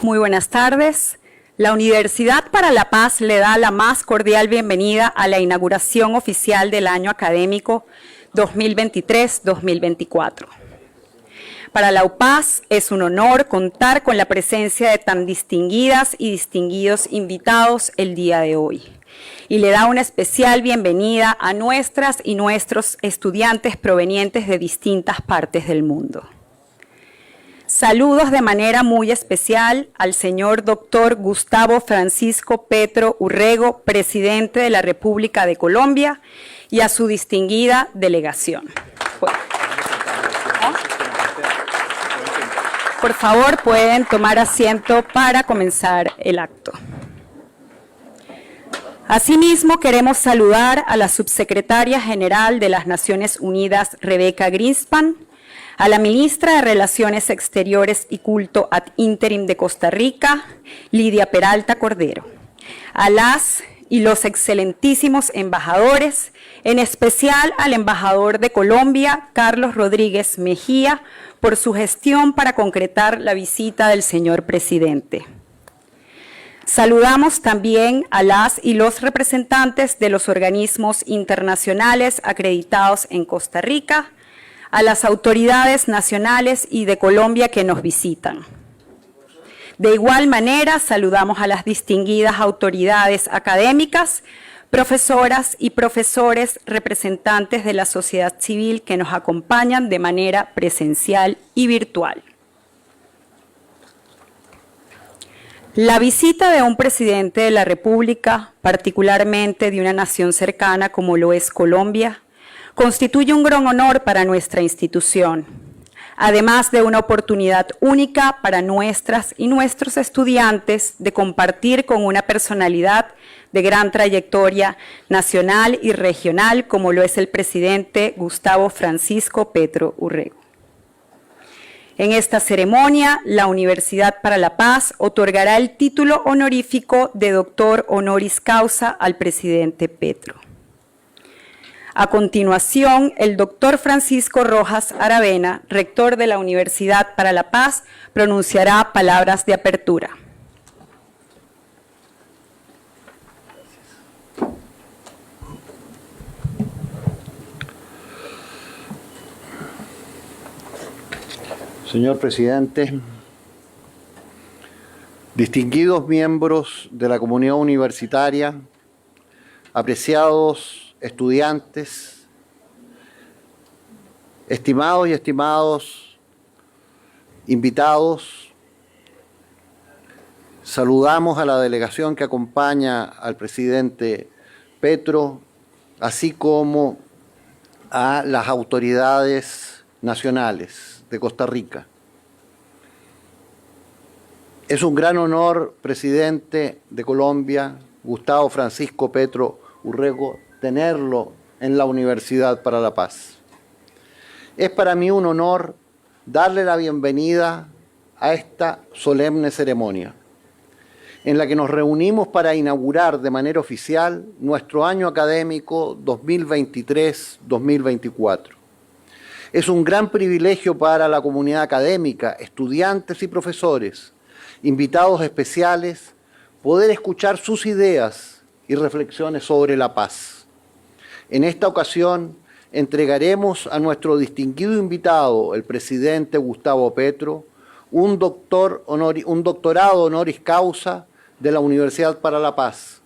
Muy buenas tardes. La Universidad para la Paz le da la más cordial bienvenida a la inauguración oficial del año académico 2023-2024. Para la UPAS es un honor contar con la presencia de tan distinguidas y distinguidos invitados el día de hoy. Y le da una especial bienvenida a nuestras y nuestros estudiantes provenientes de distintas partes del mundo. Saludos de manera muy especial al señor doctor Gustavo Francisco Petro Urrego, presidente de la República de Colombia, y a su distinguida delegación. Por favor, pueden tomar asiento para comenzar el acto. Asimismo, queremos saludar a la subsecretaria general de las Naciones Unidas, Rebeca Grynspan, a la ministra de Relaciones Exteriores y Culto ad interim de Costa Rica, Lidia Peralta Cordero, a las y los excelentísimos embajadores, en especial al embajador de Colombia, Carlos Rodríguez Mejía, por su gestión para concretar la visita del señor presidente. Saludamos también a las y los representantes de los organismos internacionales acreditados en Costa Rica, a las autoridades nacionales y de Colombia que nos visitan. De igual manera, saludamos a las distinguidas autoridades académicas, profesoras y profesores representantes de la sociedad civil que nos acompañan de manera presencial y virtual. La visita de un presidente de la República, particularmente de una nación cercana como lo es Colombia, constituye un gran honor para nuestra institución, además de una oportunidad única para nuestras y nuestros estudiantes de compartir con una personalidad de gran trayectoria nacional y regional como lo es el presidente Gustavo Francisco Petro Urrego. En esta ceremonia, la Universidad para la Paz otorgará el título honorífico de doctor honoris causa al presidente Petro. A continuación, el doctor Francisco Rojas Aravena, rector de la Universidad para la Paz, pronunciará palabras de apertura. Señor presidente, distinguidos miembros de la comunidad universitaria, apreciados estudiantes, estimados y estimados invitados, saludamos a la delegación que acompaña al presidente Petro, así como a las autoridades nacionales de Costa Rica. Es un gran honor, presidente de Colombia, Gustavo Francisco Petro Urrego, tenerlo en la Universidad para la Paz. Es para mí un honor darle la bienvenida a esta solemne ceremonia, en la que nos reunimos para inaugurar de manera oficial nuestro año académico 2023-2024. Es un gran privilegio para la comunidad académica, estudiantes y profesores, invitados especiales, poder escuchar sus ideas y reflexiones sobre la paz. En esta ocasión entregaremos a nuestro distinguido invitado, el presidente Gustavo Petro, un doctorado honoris causa de la Universidad para la Paz,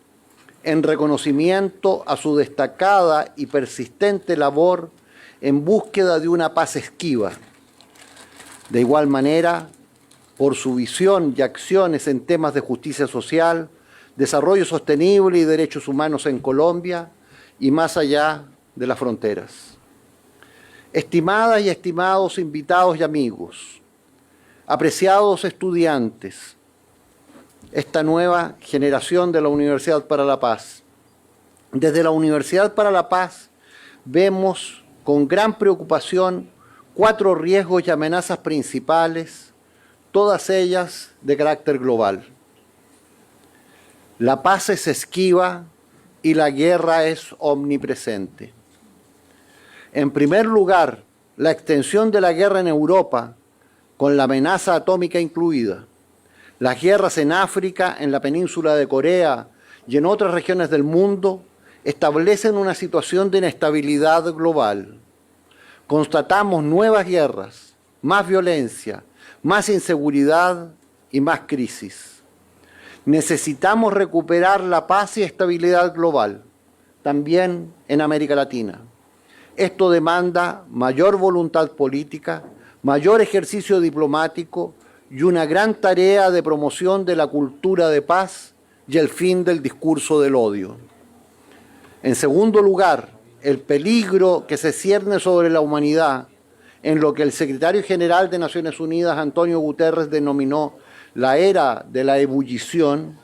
en reconocimiento a su destacada y persistente labor en búsqueda de una paz esquiva. De igual manera, por su visión y acciones en temas de justicia social, desarrollo sostenible y derechos humanos en Colombia y más allá de las fronteras. Estimadas y estimados invitados y amigos, apreciados estudiantes, esta nueva generación de la Universidad para la Paz. Desde la Universidad para la Paz vemos con gran preocupación 4 riesgos y amenazas principales, todas ellas de carácter global. La paz es esquiva y la guerra es omnipresente. En primer lugar, la extensión de la guerra en Europa, con la amenaza atómica incluida, Las guerras en África, en la península de Corea y en otras regiones del mundo establecen una situación de inestabilidad global. Constatamos nuevas guerras, más violencia, más inseguridad y más crisis. Necesitamos recuperar la paz y estabilidad global, también en América Latina. Esto demanda mayor voluntad política, mayor ejercicio diplomático y una gran tarea de promoción de la cultura de paz y el fin del discurso del odio. En segundo lugar, el peligro que se cierne sobre la humanidad, en lo que el secretario general de Naciones Unidas, Antonio Guterres, denominó la era de la ebullición,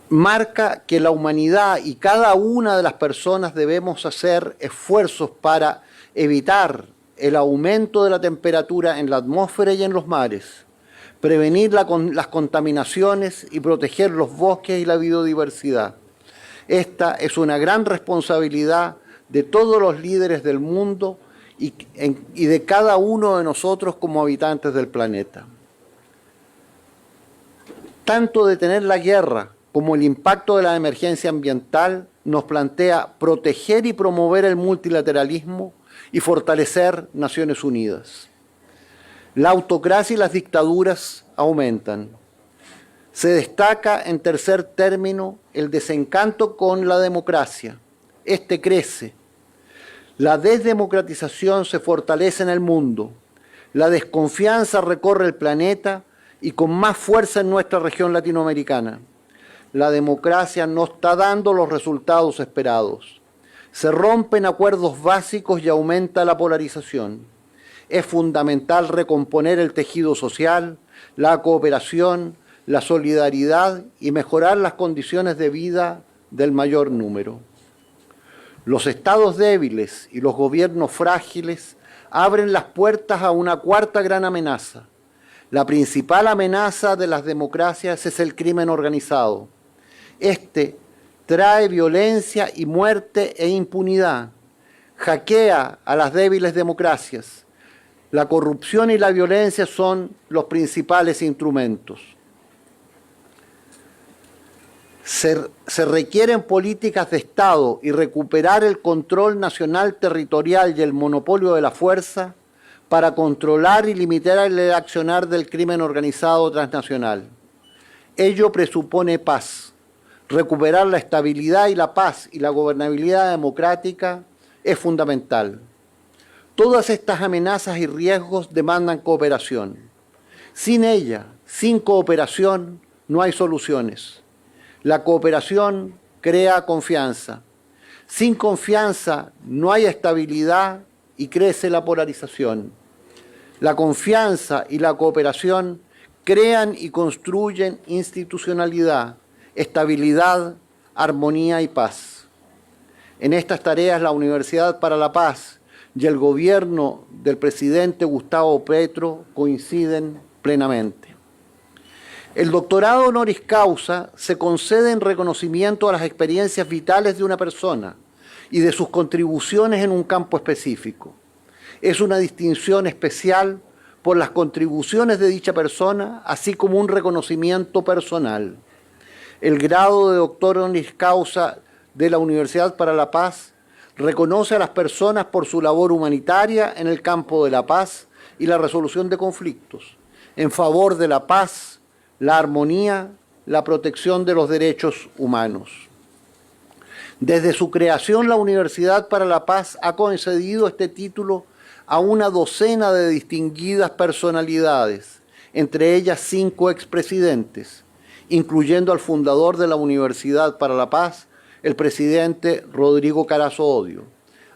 marca que la humanidad y cada una de las personas debemos hacer esfuerzos para evitar el aumento de la temperatura en la atmósfera y en los mares, prevenir las contaminaciones y proteger los bosques y la biodiversidad. Esta es una gran responsabilidad de todos los líderes del mundo y de cada uno de nosotros como habitantes del planeta. Tanto detener la guerra como el impacto de la emergencia ambiental nos plantea proteger y promover el multilateralismo y fortalecer Naciones Unidas. La autocracia y las dictaduras aumentan. Se destaca, en tercer término, el desencanto con la democracia. Este crece. La desdemocratización se fortalece en el mundo. La desconfianza recorre el planeta y con más fuerza en nuestra región latinoamericana. La democracia no está dando los resultados esperados. Se rompen acuerdos básicos y aumenta la polarización. Es fundamental recomponer el tejido social, la cooperación, la solidaridad y mejorar las condiciones de vida del mayor número. Los estados débiles y los gobiernos frágiles abren las puertas a una cuarta gran amenaza. La principal amenaza de las democracias es el crimen organizado. Este trae violencia y muerte e impunidad. Hackea a las débiles democracias. La corrupción y la violencia son los principales instrumentos. Se requieren políticas de Estado y recuperar el control nacional territorial y el monopolio de la fuerza para controlar y limitar el accionar del crimen organizado transnacional. Ello presupone paz. Recuperar la estabilidad y la paz y la gobernabilidad democrática es fundamental. Todas estas amenazas y riesgos demandan cooperación. Sin ella, sin cooperación, no hay soluciones. La cooperación crea confianza. Sin confianza no hay estabilidad y crece la polarización. La confianza y la cooperación crean y construyen institucionalidad, estabilidad, armonía y paz. En estas tareas la Universidad para la Paz y el gobierno del presidente Gustavo Petro coinciden plenamente. El doctorado honoris causa se concede en reconocimiento a las experiencias vitales de una persona y de sus contribuciones en un campo específico. Es una distinción especial por las contribuciones de dicha persona, así como un reconocimiento personal. El grado de doctor honoris causa de la Universidad para la Paz reconoce a las personas por su labor humanitaria en el campo de la paz y la resolución de conflictos, en favor de la paz, la armonía, la protección de los derechos humanos. Desde su creación, la Universidad para la Paz ha concedido este título a una docena de distinguidas personalidades, entre ellas 5 expresidentes, incluyendo al fundador de la Universidad para la Paz, el presidente Rodrigo Carazo Odio,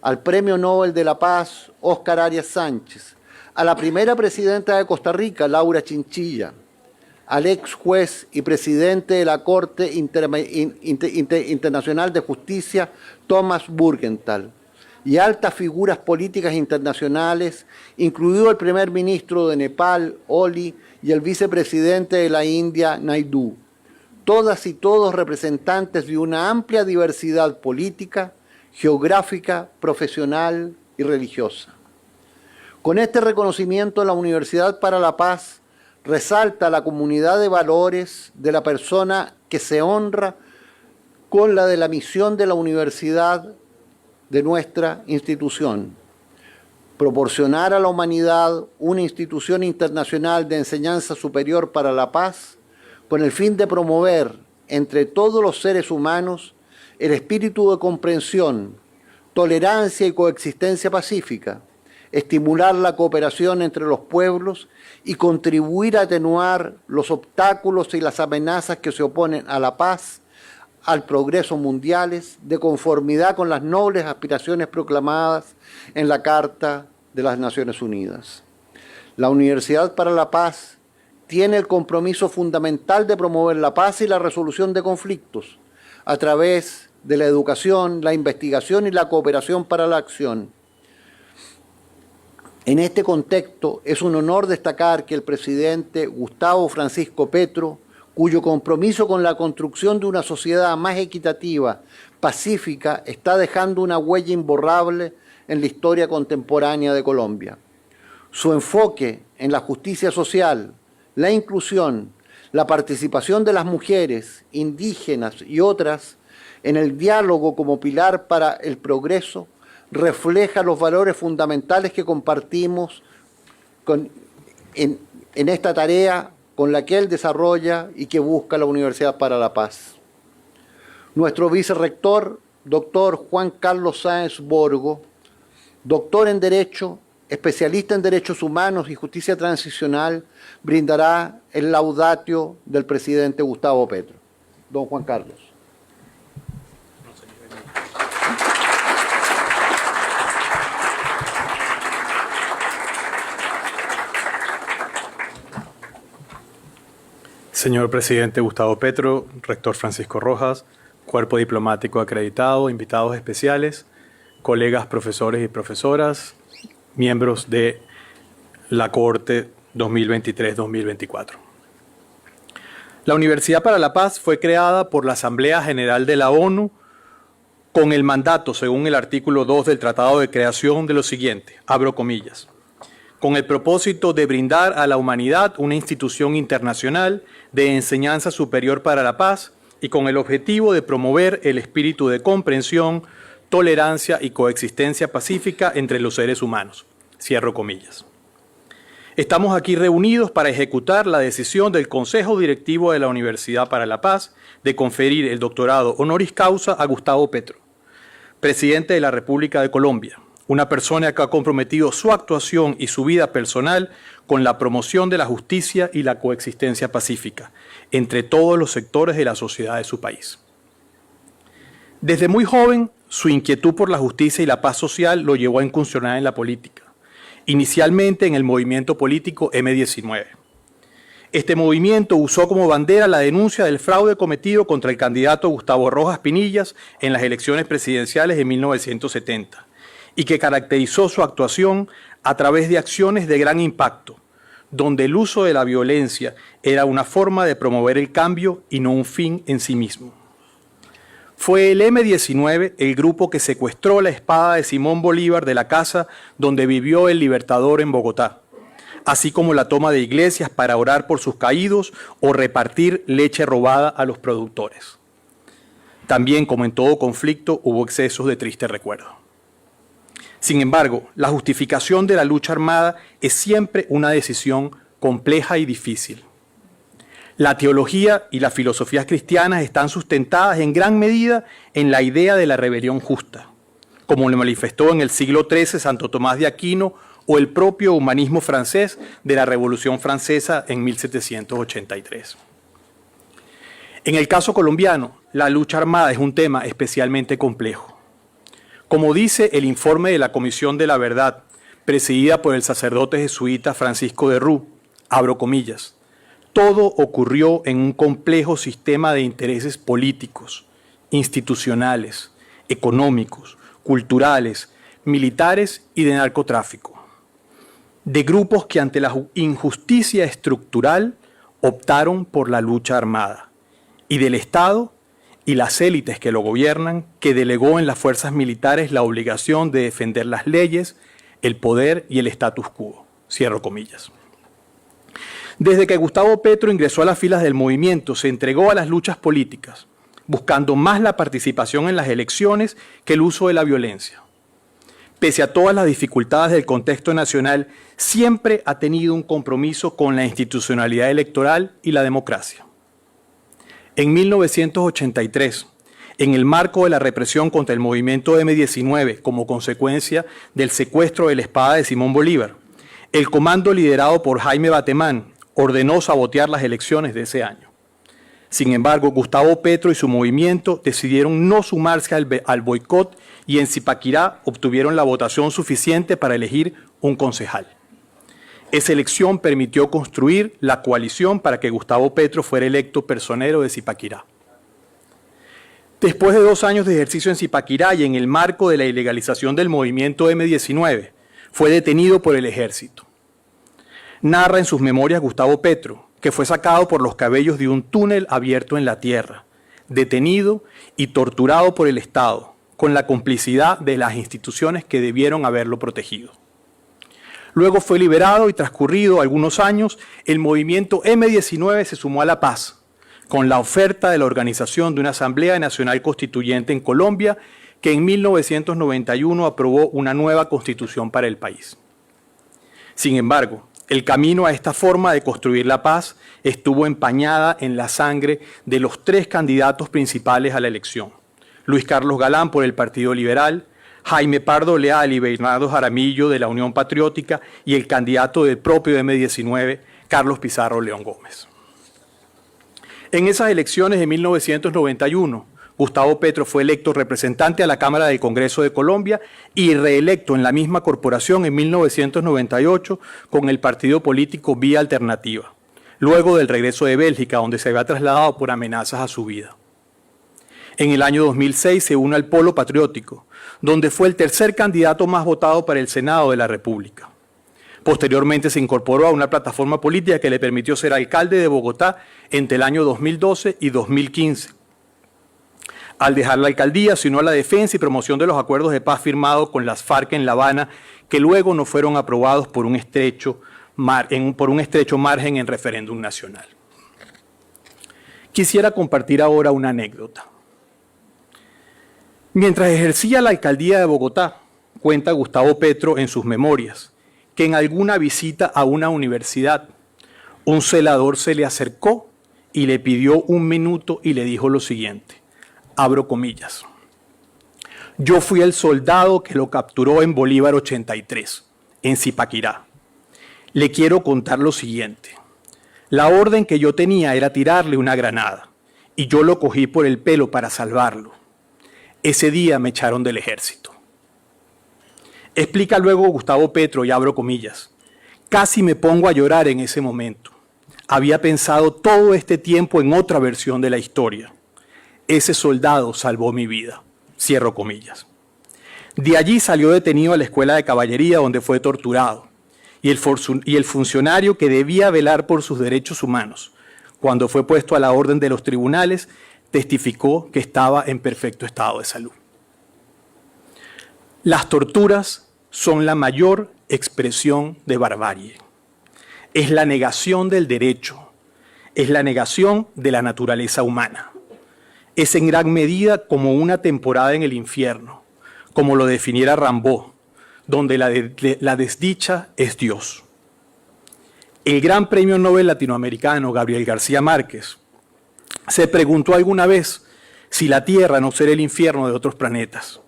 al Premio Nobel de la Paz, Óscar Arias Sánchez, a la primera presidenta de Costa Rica, Laura Chinchilla, al ex juez y presidente de la Corte Internacional de Justicia, Thomas Burgenthal, y altas figuras políticas internacionales, incluido el primer ministro de Nepal, Oli, y el vicepresidente de la India, Naidu. Todas y todos representantes de una amplia diversidad política, geográfica, profesional y religiosa. Con este reconocimiento, la Universidad para la Paz resalta la comunidad de valores de la persona que se honra con la de la misión de la universidad de nuestra institución. Proporcionar a la humanidad una institución internacional de enseñanza superior para la paz, con el fin de promover entre todos los seres humanos el espíritu de comprensión, tolerancia y coexistencia pacífica, estimular la cooperación entre los pueblos y contribuir a atenuar los obstáculos y las amenazas que se oponen a la paz, al progreso mundiales, de conformidad con las nobles aspiraciones proclamadas en la Carta de las Naciones Unidas. La Universidad para la Paz tiene el compromiso fundamental de promover la paz y la resolución de conflictos a través de la educación, la investigación y la cooperación para la acción. En este contexto, es un honor destacar que el presidente Gustavo Francisco Petro, cuyo compromiso con la construcción de una sociedad más equitativa, pacífica, está dejando una huella imborrable en la historia contemporánea de Colombia. Su enfoque en la justicia social, la inclusión, la participación de las mujeres, indígenas y otras en el diálogo como pilar para el progreso, refleja los valores fundamentales que compartimos en esta tarea con la que él desarrolla y que busca la Universidad para la Paz. Nuestro vicerrector, doctor Juan Carlos Sáenz Borgo, doctor en Derecho, especialista en Derechos Humanos y Justicia Transicional, brindará el laudatio del presidente Gustavo Petro. Don Juan Carlos. Señor presidente Gustavo Petro, rector Francisco Rojas, cuerpo diplomático acreditado, invitados especiales, colegas profesores y profesoras, miembros de la Cohorte 2023-2024. La Universidad para la Paz fue creada por la Asamblea General de la ONU con el mandato, según el artículo 2 del Tratado de Creación, de lo siguiente, abro comillas, con el propósito de brindar a la humanidad una institución internacional de enseñanza superior para la paz y con el objetivo de promover el espíritu de comprensión, tolerancia y coexistencia pacífica entre los seres humanos. Cierro comillas. Estamos aquí reunidos para ejecutar la decisión del Consejo Directivo de la Universidad para la Paz de conferir el doctorado honoris causa a Gustavo Petro, presidente de la República de Colombia, una persona que ha comprometido su actuación y su vida personal con la promoción de la justicia y la coexistencia pacífica entre todos los sectores de la sociedad de su país. Desde muy joven, su inquietud por la justicia y la paz social lo llevó a incursionar en la política, inicialmente en el movimiento político M19. Este movimiento usó como bandera la denuncia del fraude cometido contra el candidato Gustavo Rojas Pinillas en las elecciones presidenciales de 1970 y que caracterizó su actuación a través de acciones de gran impacto, donde el uso de la violencia era una forma de promover el cambio y no un fin en sí mismo. Fue el M19 el grupo que secuestró la espada de Simón Bolívar de la casa donde vivió el Libertador en Bogotá, así como la toma de iglesias para orar por sus caídos o repartir leche robada a los productores. También, como en todo conflicto, hubo excesos de triste recuerdo. Sin embargo, la justificación de la lucha armada es siempre una decisión compleja y difícil. La teología y las filosofías cristianas están sustentadas en gran medida en la idea de la rebelión justa, como lo manifestó en el siglo XIII Santo Tomás de Aquino o el propio humanismo francés de la Revolución Francesa en 1783. En el caso colombiano, la lucha armada es un tema especialmente complejo. Como dice el informe de la Comisión de la Verdad, presidida por el sacerdote jesuita Francisco de Rú, abro comillas, todo ocurrió en un complejo sistema de intereses políticos, institucionales, económicos, culturales, militares y de narcotráfico, de grupos que ante la injusticia estructural optaron por la lucha armada, y del Estado y las élites que lo gobiernan, que delegó en las fuerzas militares la obligación de defender las leyes, el poder y el status quo. Cierro comillas. Desde que Gustavo Petro ingresó a las filas del movimiento, se entregó a las luchas políticas, buscando más la participación en las elecciones que el uso de la violencia. Pese a todas las dificultades del contexto nacional, siempre ha tenido un compromiso con la institucionalidad electoral y la democracia. En 1983, en el marco de la represión contra el movimiento M-19 como consecuencia del secuestro de la espada de Simón Bolívar, el comando liderado por Jaime Batemán ordenó sabotear las elecciones de ese año. Sin embargo, Gustavo Petro y su movimiento decidieron no sumarse al boicot y en Zipaquirá obtuvieron la votación suficiente para elegir un concejal. Esa elección permitió construir la coalición para que Gustavo Petro fuera electo personero de Zipaquirá. Después de 2 años de ejercicio en Zipaquirá y en el marco de la ilegalización del movimiento M-19, fue detenido por el ejército. Narra en sus memorias Gustavo Petro que fue sacado por los cabellos de un túnel abierto en la tierra, detenido y torturado por el Estado, con la complicidad de las instituciones que debieron haberlo protegido. Luego fue liberado y transcurrido algunos años, el movimiento M-19 se sumó a la paz, con la oferta de la organización de una Asamblea Nacional Constituyente en Colombia, que en 1991 aprobó una nueva constitución para el país. Sin embargo, el camino a esta forma de construir la paz estuvo empañada en la sangre de los 3 candidatos principales a la elección: Luis Carlos Galán por el Partido Liberal, Jaime Pardo Leal y Bernardo Jaramillo de la Unión Patriótica y el candidato del propio M-19, Carlos Pizarro León Gómez. En esas elecciones de 1991, Gustavo Petro fue electo representante a la Cámara del Congreso de Colombia y reelecto en la misma corporación en 1998 con el partido político Vía Alternativa, luego del regreso de Bélgica, donde se había trasladado por amenazas a su vida. En el año 2006 se une al Polo Patriótico, donde fue el tercer candidato más votado para el Senado de la República. Posteriormente se incorporó a una plataforma política que le permitió ser alcalde de Bogotá entre el año 2012 y 2015. Al dejar la alcaldía, se unió a la defensa y promoción de los acuerdos de paz firmados con las FARC en La Habana, que luego no fueron aprobados por un estrecho margen en referéndum nacional. Quisiera compartir ahora una anécdota. Mientras ejercía la alcaldía de Bogotá, cuenta Gustavo Petro en sus memorias, que en alguna visita a una universidad, un celador se le acercó y le pidió 1 minuto y le dijo lo siguiente, abro comillas: yo fui el soldado que lo capturó en Bolívar 83, en Zipaquirá. Le quiero contar lo siguiente. La orden que yo tenía era tirarle una granada, y yo lo cogí por el pelo para salvarlo. Ese día me echaron del ejército. Explica luego Gustavo Petro, y abro comillas, casi me pongo a llorar en ese momento. Había pensado todo este tiempo en otra versión de la historia. Ese soldado salvó mi vida. Cierro comillas. De allí salió detenido a la Escuela de Caballería, donde fue torturado. Y el funcionario que debía velar por sus derechos humanos, cuando fue puesto a la orden de los tribunales, testificó que estaba en perfecto estado de salud. Las torturas son la mayor expresión de barbarie. Es la negación del derecho, es la negación de la naturaleza humana. Es en gran medida como una temporada en el infierno, como lo definiera Rimbaud, donde la desdicha es Dios. El gran premio Nobel latinoamericano Gabriel García Márquez se preguntó alguna vez si la Tierra no será el infierno de otros planetas.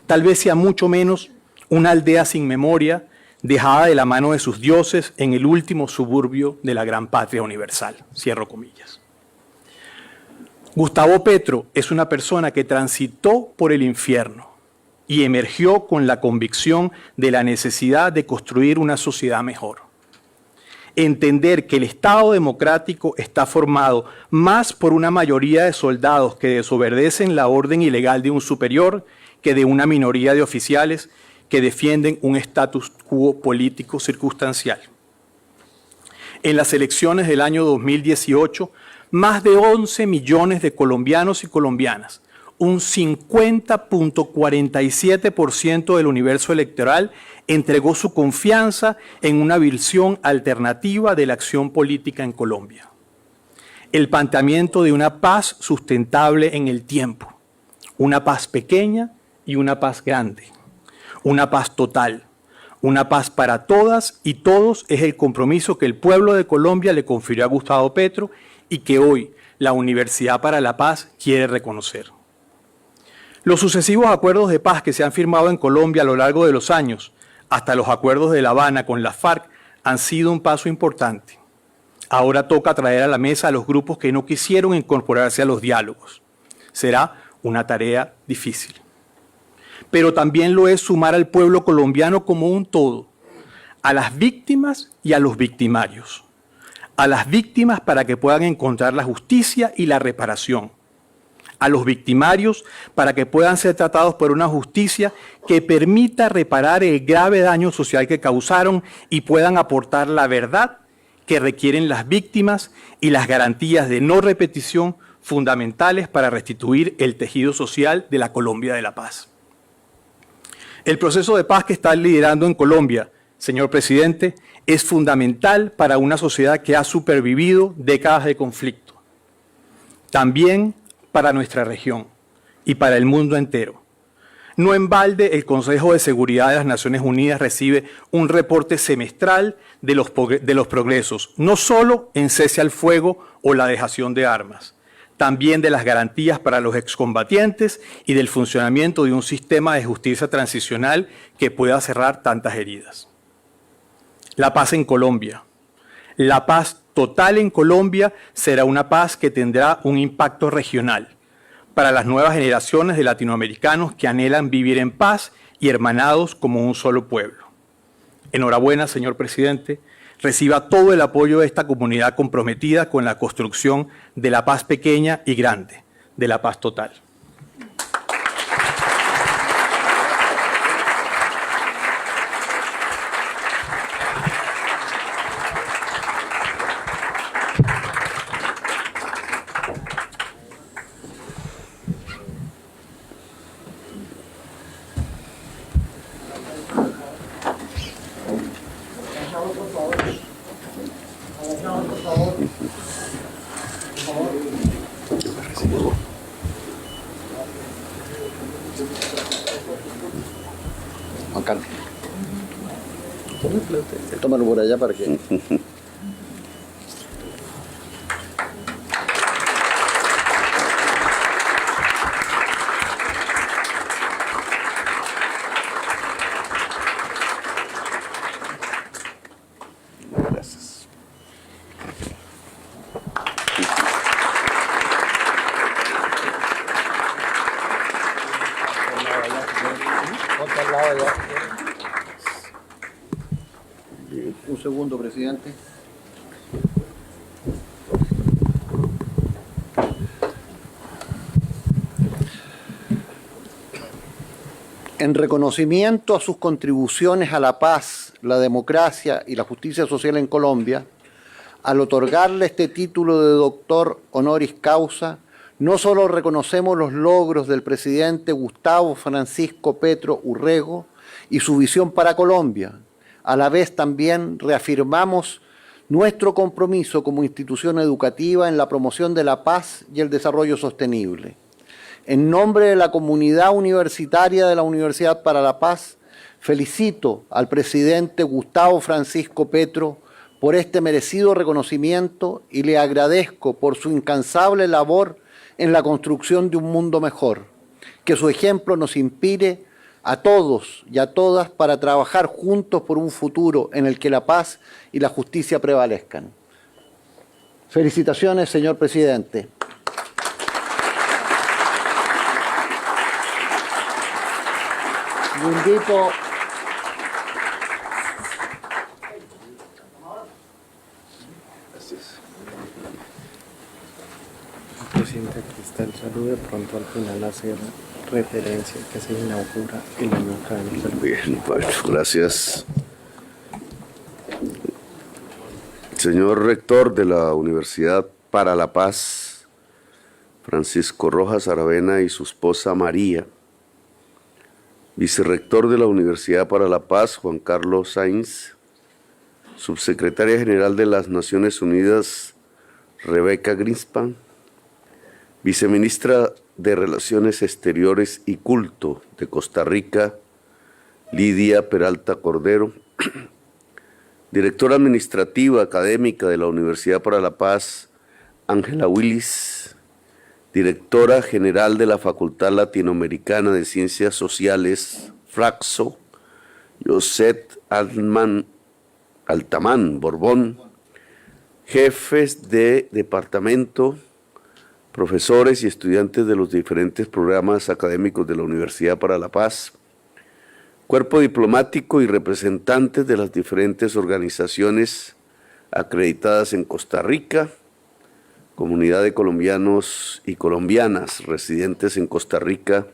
Tal vez sea mucho menos una aldea sin memoria, dejada de la mano de sus dioses en el último suburbio de la gran patria universal. Cierro comillas. Gustavo Petro es una persona que transitó por el infierno y emergió con la convicción de la necesidad de construir una sociedad mejor. Entender que el Estado democrático está formado más por una mayoría de soldados que desobedecen la orden ilegal de un superior que de una minoría de oficiales que defienden un status quo político circunstancial. En las elecciones del año 2018, más de 11 millones de colombianos y colombianas, un 50.47% del universo electoral entregó su confianza en una visión alternativa de la acción política en Colombia. El planteamiento de una paz sustentable en el tiempo, una paz pequeña y una paz grande, una paz total, una paz para todas y todos es el compromiso que el pueblo de Colombia le confirió a Gustavo Petro y que hoy la Universidad para la Paz quiere reconocer. Los sucesivos acuerdos de paz que se han firmado en Colombia a lo largo de los años, hasta los acuerdos de La Habana con la FARC, han sido un paso importante. Ahora toca traer a la mesa a los grupos que no quisieron incorporarse a los diálogos. Será una tarea difícil. Pero también lo es sumar al pueblo colombiano como un todo, a las víctimas y a los victimarios. A las víctimas para que puedan encontrar la justicia y la reparación. A los victimarios para que puedan ser tratados por una justicia que permita reparar el grave daño social que causaron y puedan aportar la verdad que requieren las víctimas y las garantías de no repetición fundamentales para restituir el tejido social de la Colombia de la paz. El proceso de paz que está liderando en Colombia, señor presidente, es fundamental para una sociedad que ha supervivido décadas de conflicto. También para nuestra región y para el mundo entero. No en balde, el Consejo de Seguridad de las Naciones Unidas recibe un reporte semestral de los progresos, no solo en cese al fuego o la dejación de armas, también de las garantías para los excombatientes y del funcionamiento de un sistema de justicia transicional que pueda cerrar tantas heridas. La paz en Colombia. La paz total en Colombia será una paz que tendrá un impacto regional para las nuevas generaciones de latinoamericanos que anhelan vivir en paz y hermanados como un solo pueblo. Enhorabuena, señor presidente. Reciba todo el apoyo de esta comunidad comprometida con la construcción de la paz pequeña y grande, de la paz total. Juan Carlos. Tómalo por allá para que... Gracias. Un segundo, presidente. En reconocimiento a sus contribuciones a la paz, la democracia y la justicia social en Colombia, al otorgarle este título de doctor honoris causa, no solo reconocemos los logros del presidente Gustavo Francisco Petro Urrego y su visión para Colombia, a la vez también reafirmamos nuestro compromiso como institución educativa en la promoción de la paz y el desarrollo sostenible. En nombre de la comunidad universitaria de la Universidad para la Paz, felicito al presidente Gustavo Francisco Petro por este merecido reconocimiento y le agradezco por su incansable labor en la construcción de un mundo mejor. Que su ejemplo nos inspire a todos y a todas para trabajar juntos por un futuro en el que la paz y la justicia prevalezcan. Felicitaciones, señor presidente. Le invito... Presidente, aquí está el saludo. De pronto al final hacer referencia que se inaugura el año académico. Bien, bueno, gracias. Señor rector de la Universidad para la Paz, Francisco Rojas Aravena y su esposa María, vicerrector de la Universidad para la Paz, Juan Carlos Sainz, subsecretaria general de las Naciones Unidas, Rebeca Greenspan, viceministra de Relaciones Exteriores y Culto de Costa Rica, Lidia Peralta Cordero, directora administrativa académica de la Universidad para la Paz, Ángela Willis, directora general de la Facultad Latinoamericana de Ciencias Sociales, Flaxo, Josette Altamán Borbón, jefes de departamento, profesores y estudiantes de los diferentes programas académicos de la Universidad para la Paz, cuerpo diplomático y representantes de las diferentes organizaciones acreditadas en Costa Rica, comunidad de colombianos y colombianas residentes en Costa Rica,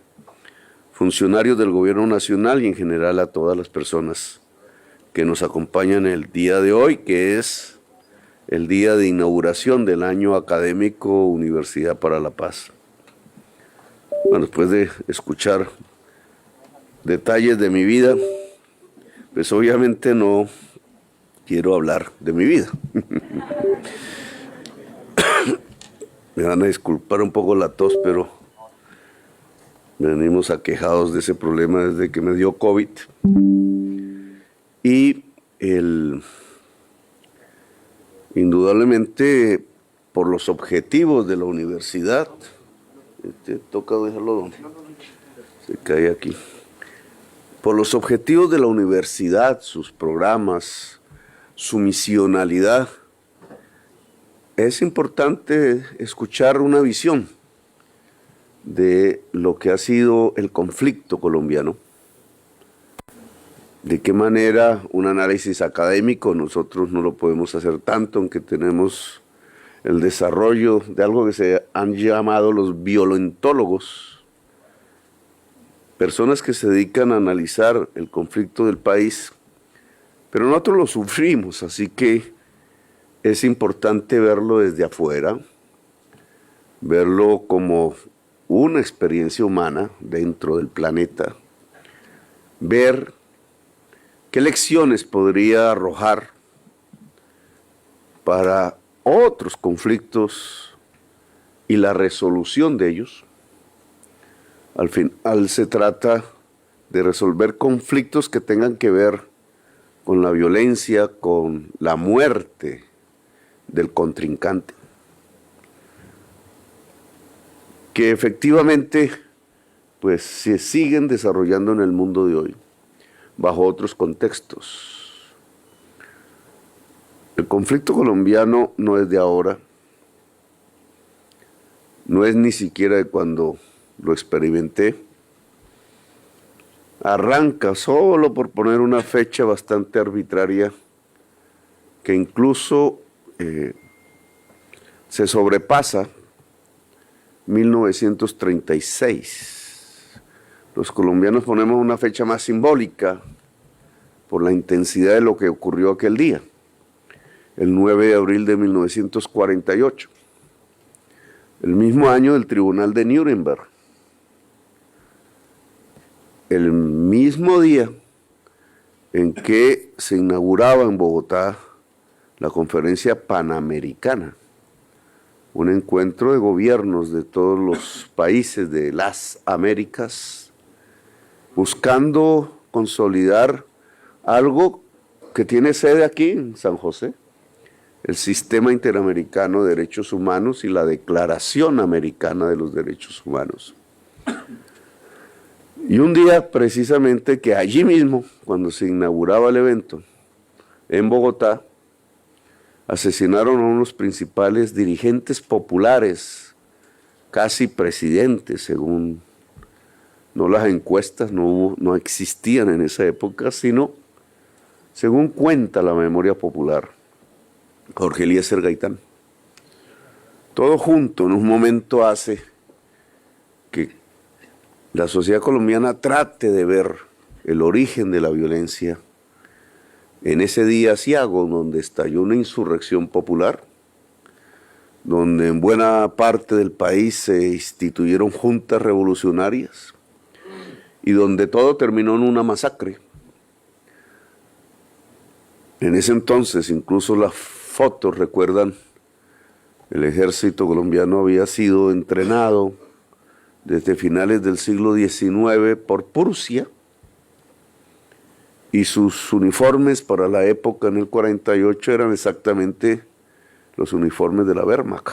funcionarios del Gobierno Nacional y en general a todas las personas que nos acompañan el día de hoy, que es el día de inauguración del año académico Universidad para la Paz. Bueno, después de escuchar detalles de mi vida, pues obviamente no quiero hablar de mi vida. Me van a disculpar un poco la tos, pero venimos aquejados de ese problema desde que me dio COVID. Y indudablemente por los objetivos de la universidad, toca dejarlo donde se cae aquí. Por los objetivos de la universidad, sus programas, su misionalidad, es importante escuchar una visión de lo que ha sido el conflicto colombiano. De qué manera un análisis académico, nosotros no lo podemos hacer tanto, aunque tenemos el desarrollo de algo que se han llamado los violentólogos, personas que se dedican a analizar el conflicto del país, pero nosotros lo sufrimos, así que es importante verlo desde afuera, verlo como una experiencia humana dentro del planeta, ver qué lecciones podría arrojar para otros conflictos y la resolución de ellos. Al final se trata de resolver conflictos que tengan que ver con la violencia, con la muerte del contrincante, que efectivamente pues se siguen desarrollando en el mundo de hoy bajo otros contextos. El conflicto colombiano no es de ahora, no es ni siquiera de cuando lo experimenté. Arranca solo por poner una fecha bastante arbitraria que incluso se sobrepasa 1936. Los colombianos ponemos una fecha más simbólica por la intensidad de lo que ocurrió aquel día, el 9 de abril de 1948, el mismo año del Tribunal de Nuremberg, el mismo día en que se inauguraba en Bogotá la Conferencia Panamericana, un encuentro de gobiernos de todos los países de las Américas, buscando consolidar algo que tiene sede aquí en San José, el Sistema Interamericano de Derechos Humanos y la Declaración Americana de los Derechos Humanos. Y un día precisamente que allí mismo, cuando se inauguraba el evento, en Bogotá, asesinaron a unos principales dirigentes populares, casi presidentes, según no las encuestas, no existían en esa época, sino según cuenta la memoria popular, Jorge Eliezer Gaitán. Todo junto en un momento hace que la sociedad colombiana trate de ver el origen de la violencia en ese día aciago donde estalló una insurrección popular, donde en buena parte del país se instituyeron juntas revolucionarias y donde todo terminó en una masacre. En ese entonces, incluso las fotos recuerdan, el ejército colombiano había sido entrenado desde finales del siglo XIX por Prusia, y sus uniformes para la época en el 48 eran exactamente los uniformes de la Wehrmacht.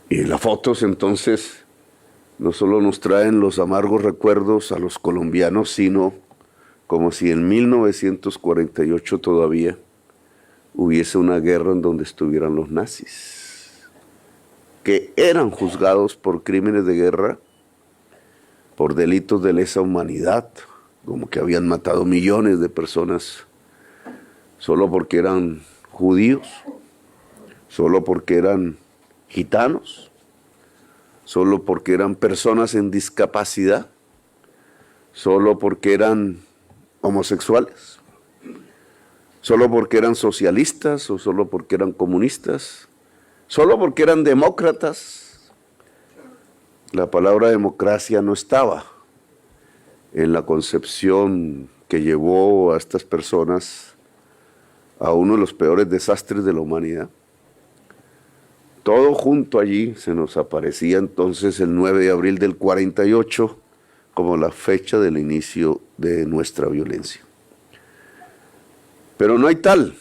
Y las fotos entonces no solo nos traen los amargos recuerdos a los colombianos, sino como si en 1948 todavía hubiese una guerra en donde estuvieran los nazis, que eran juzgados por crímenes de guerra, por delitos de lesa humanidad, como que habían matado millones de personas solo porque eran judíos, solo porque eran gitanos, solo porque eran personas en discapacidad, solo porque eran homosexuales, solo porque eran socialistas o solo porque eran comunistas, solo porque eran demócratas. La palabra democracia no estaba en la concepción que llevó a estas personas a uno de los peores desastres de la humanidad. Todo junto allí se nos aparecía entonces el 9 de abril del 48 como la fecha del inicio de nuestra violencia. Pero no hay tal.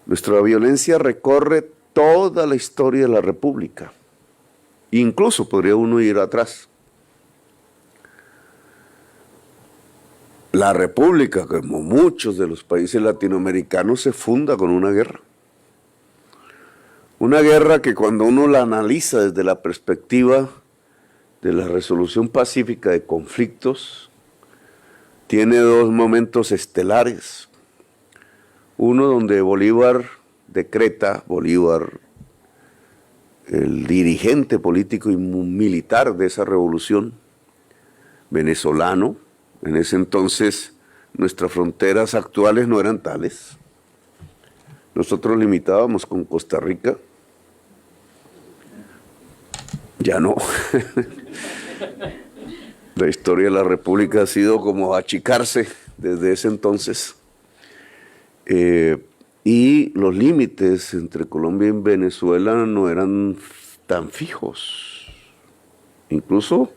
Nuestra violencia recorre toda la historia de la República. Incluso podría uno ir atrás. La República, como muchos de los países latinoamericanos, se funda con una guerra. Una guerra que cuando uno la analiza desde la perspectiva de la resolución pacífica de conflictos, tiene dos momentos estelares. Uno donde Bolívar, el dirigente político y militar de esa revolución, venezolano. En ese entonces nuestras fronteras actuales no eran tales. Nosotros limitábamos con Costa Rica. Ya no. La historia de la República ha sido como achicarse desde ese entonces. Y los límites entre Colombia y Venezuela no eran tan fijos. Incluso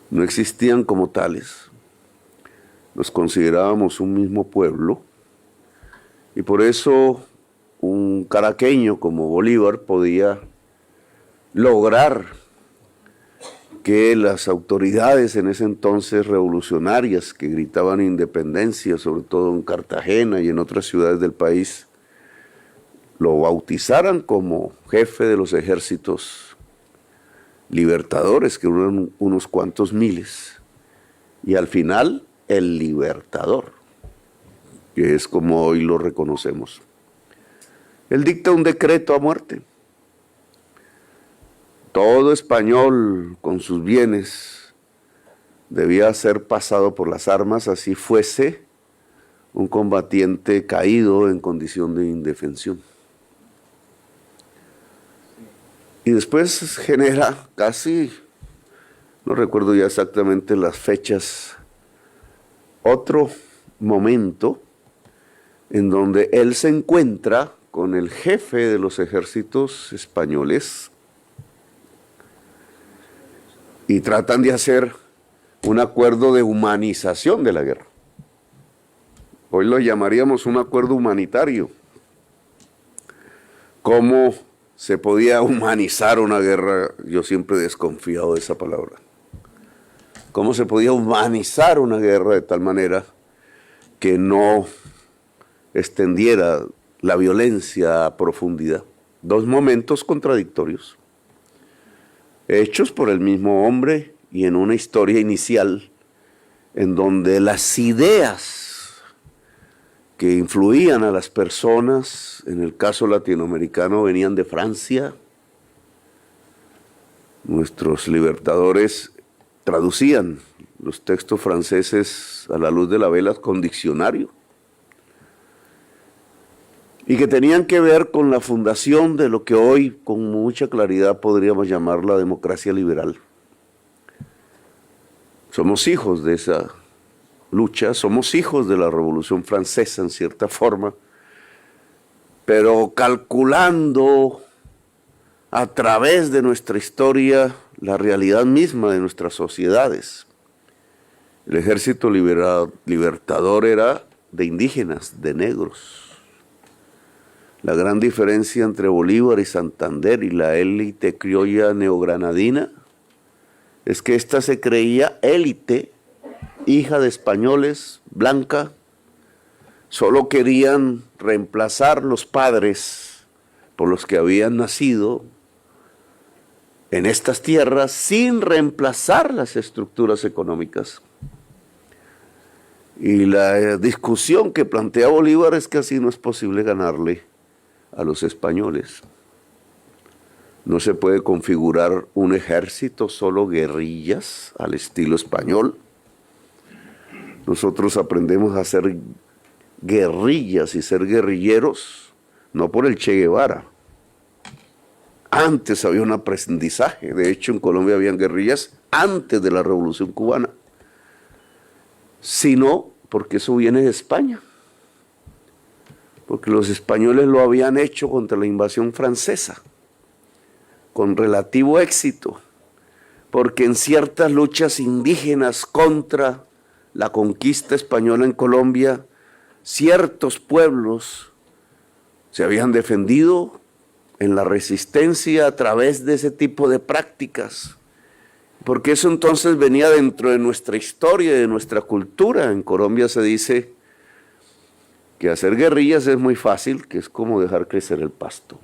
no existían como tales. Nos considerábamos un mismo pueblo y por eso un caraqueño como Bolívar podía lograr que las autoridades en ese entonces revolucionarias que gritaban independencia, sobre todo en Cartagena y en otras ciudades del país, lo bautizaran como jefe de los ejércitos libertadores, que eran unos cuantos miles, y al final el libertador, que es como hoy lo reconocemos. Él dicta un decreto a muerte. Todo español con sus bienes debía ser pasado por las armas, así fuese un combatiente caído en condición de indefensión. Y después genera casi, no recuerdo ya exactamente las fechas, otro momento en donde él se encuentra con el jefe de los ejércitos españoles y tratan de hacer un acuerdo de humanización de la guerra. Hoy lo llamaríamos un acuerdo humanitario. ¿Cómo se podía humanizar una guerra? Yo siempre he desconfiado de esa palabra. ¿Cómo se podía humanizar una guerra de tal manera que no extendiera la violencia a profundidad? Dos momentos contradictorios, hechos por el mismo hombre y en una historia inicial en donde las ideas que influían a las personas, en el caso latinoamericano, venían de Francia. Nuestros libertadores traducían los textos franceses a la luz de la vela con diccionario. y que tenían que ver con la fundación de lo que hoy con mucha claridad podríamos llamar la democracia liberal. Somos hijos de esa lucha, somos hijos de la Revolución Francesa en cierta forma, pero calculando a través de nuestra historia la realidad misma de nuestras sociedades. El ejército libertador era de indígenas, de negros. La gran diferencia entre Bolívar y Santander y la élite criolla neogranadina es que ésta se creía élite, hija de españoles, blanca. Solo querían reemplazar los padres por los que habían nacido en estas tierras sin reemplazar las estructuras económicas. Y la discusión que plantea Bolívar es que así no es posible ganarle a los españoles. No se puede configurar un ejército solo guerrillas al estilo español. Nosotros aprendemos a hacer guerrillas y ser guerrilleros no por el Che Guevara. Antes había un aprendizaje. De hecho, en Colombia habían guerrillas antes de la Revolución Cubana, sino porque eso viene de España. Porque los españoles lo habían hecho contra la invasión francesa, con relativo éxito, porque en ciertas luchas indígenas contra la conquista española en Colombia, ciertos pueblos se habían defendido en la resistencia a través de ese tipo de prácticas, porque eso entonces venía dentro de nuestra historia y de nuestra cultura. En Colombia se dice que hacer guerrillas es muy fácil, que es como dejar crecer el pasto.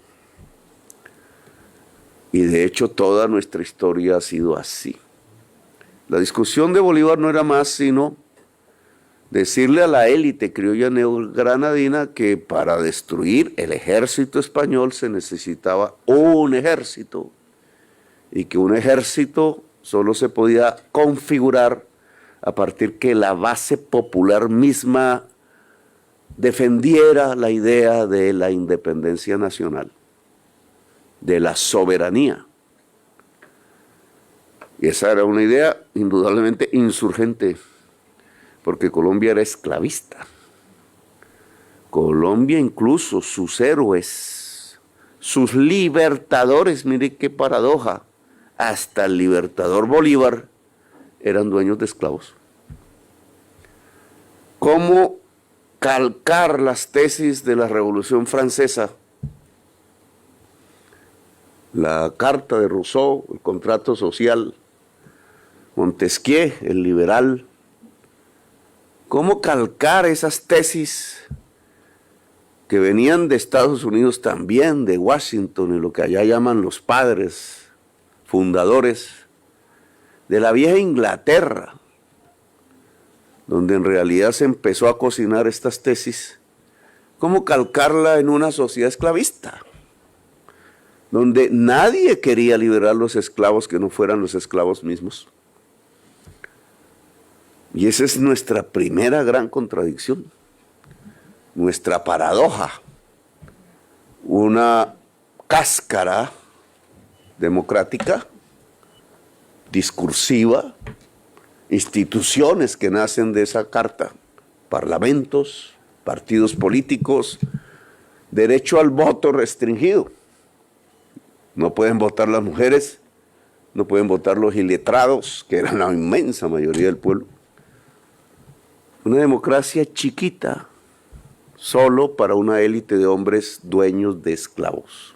Y de hecho toda nuestra historia ha sido así. La discusión de Bolívar no era más sino decirle a la élite criolla neogranadina que para destruir el ejército español se necesitaba un ejército, y que un ejército solo se podía configurar a partir que la base popular misma defendiera la idea de la independencia nacional, de la soberanía. Y esa era una idea indudablemente insurgente, porque Colombia era esclavista. Colombia, incluso sus héroes, sus libertadores, mire qué paradoja, hasta el libertador Bolívar eran dueños de esclavos. ¿Cómo calcar las tesis de la Revolución Francesa? La Carta de Rousseau, el contrato social, Montesquieu, el liberal. ¿Cómo calcar esas tesis que venían de Estados Unidos también, de Washington, y lo que allá llaman los padres fundadores de la vieja Inglaterra, donde en realidad se empezó a cocinar estas tesis? ¿Cómo calcarla en una sociedad esclavista, donde nadie quería liberar los esclavos que no fueran los esclavos mismos? Y esa es nuestra primera gran contradicción, nuestra paradoja, una cáscara democrática, discursiva, instituciones que nacen de esa carta, parlamentos, partidos políticos, derecho al voto restringido. No pueden votar las mujeres, no pueden votar los iletrados, que eran la inmensa mayoría del pueblo. Una democracia chiquita, solo para una élite de hombres dueños de esclavos.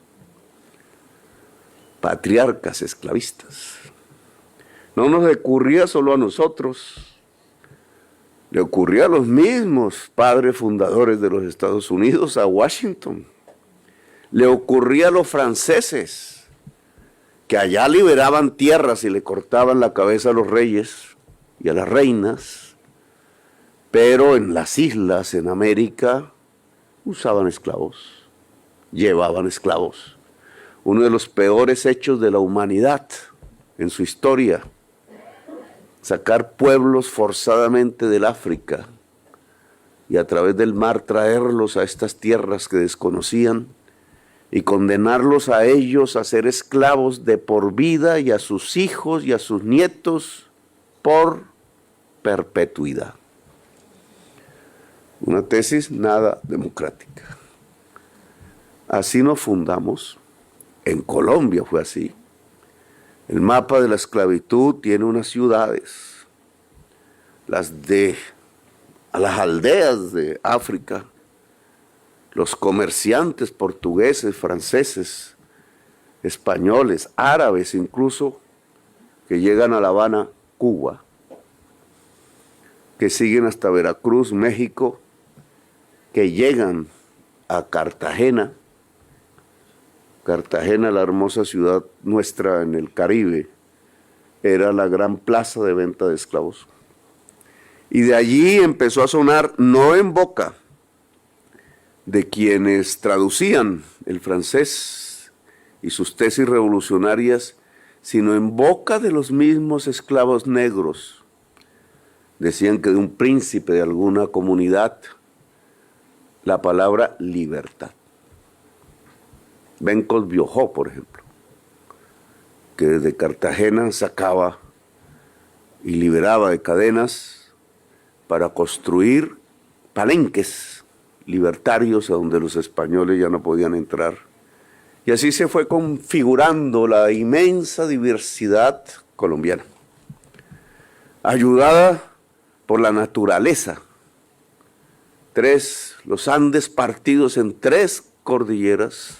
Patriarcas esclavistas. No nos ocurría solo a nosotros, le ocurría a los mismos padres fundadores de los Estados Unidos, a Washington. Le ocurría a los franceses, que allá liberaban tierras y le cortaban la cabeza a los reyes y a las reinas, pero en las islas, en América, usaban esclavos, llevaban esclavos. Uno de los peores hechos de la humanidad en su historia, sacar pueblos forzadamente del África y a través del mar traerlos a estas tierras que desconocían y condenarlos a ellos a ser esclavos de por vida y a sus hijos y a sus nietos por perpetuidad. Una tesis nada democrática. Así nos fundamos. En Colombia fue así. El mapa de la esclavitud tiene unas ciudades, las aldeas de África, los comerciantes portugueses, franceses, españoles, árabes incluso, que llegan a La Habana, Cuba, que siguen hasta Veracruz, México, que llegan a Cartagena. Cartagena, la hermosa ciudad nuestra en el Caribe, era la gran plaza de venta de esclavos. Y de allí empezó a sonar, no en boca de quienes traducían el francés y sus tesis revolucionarias, sino en boca de los mismos esclavos negros. Decían que de un príncipe de alguna comunidad, la palabra libertad. Bencos Biojó, por ejemplo, que desde Cartagena sacaba y liberaba de cadenas para construir palenques libertarios a donde los españoles ya no podían entrar. Y así se fue configurando la inmensa diversidad colombiana, ayudada por la naturaleza. Los Andes partidos en 3 cordilleras,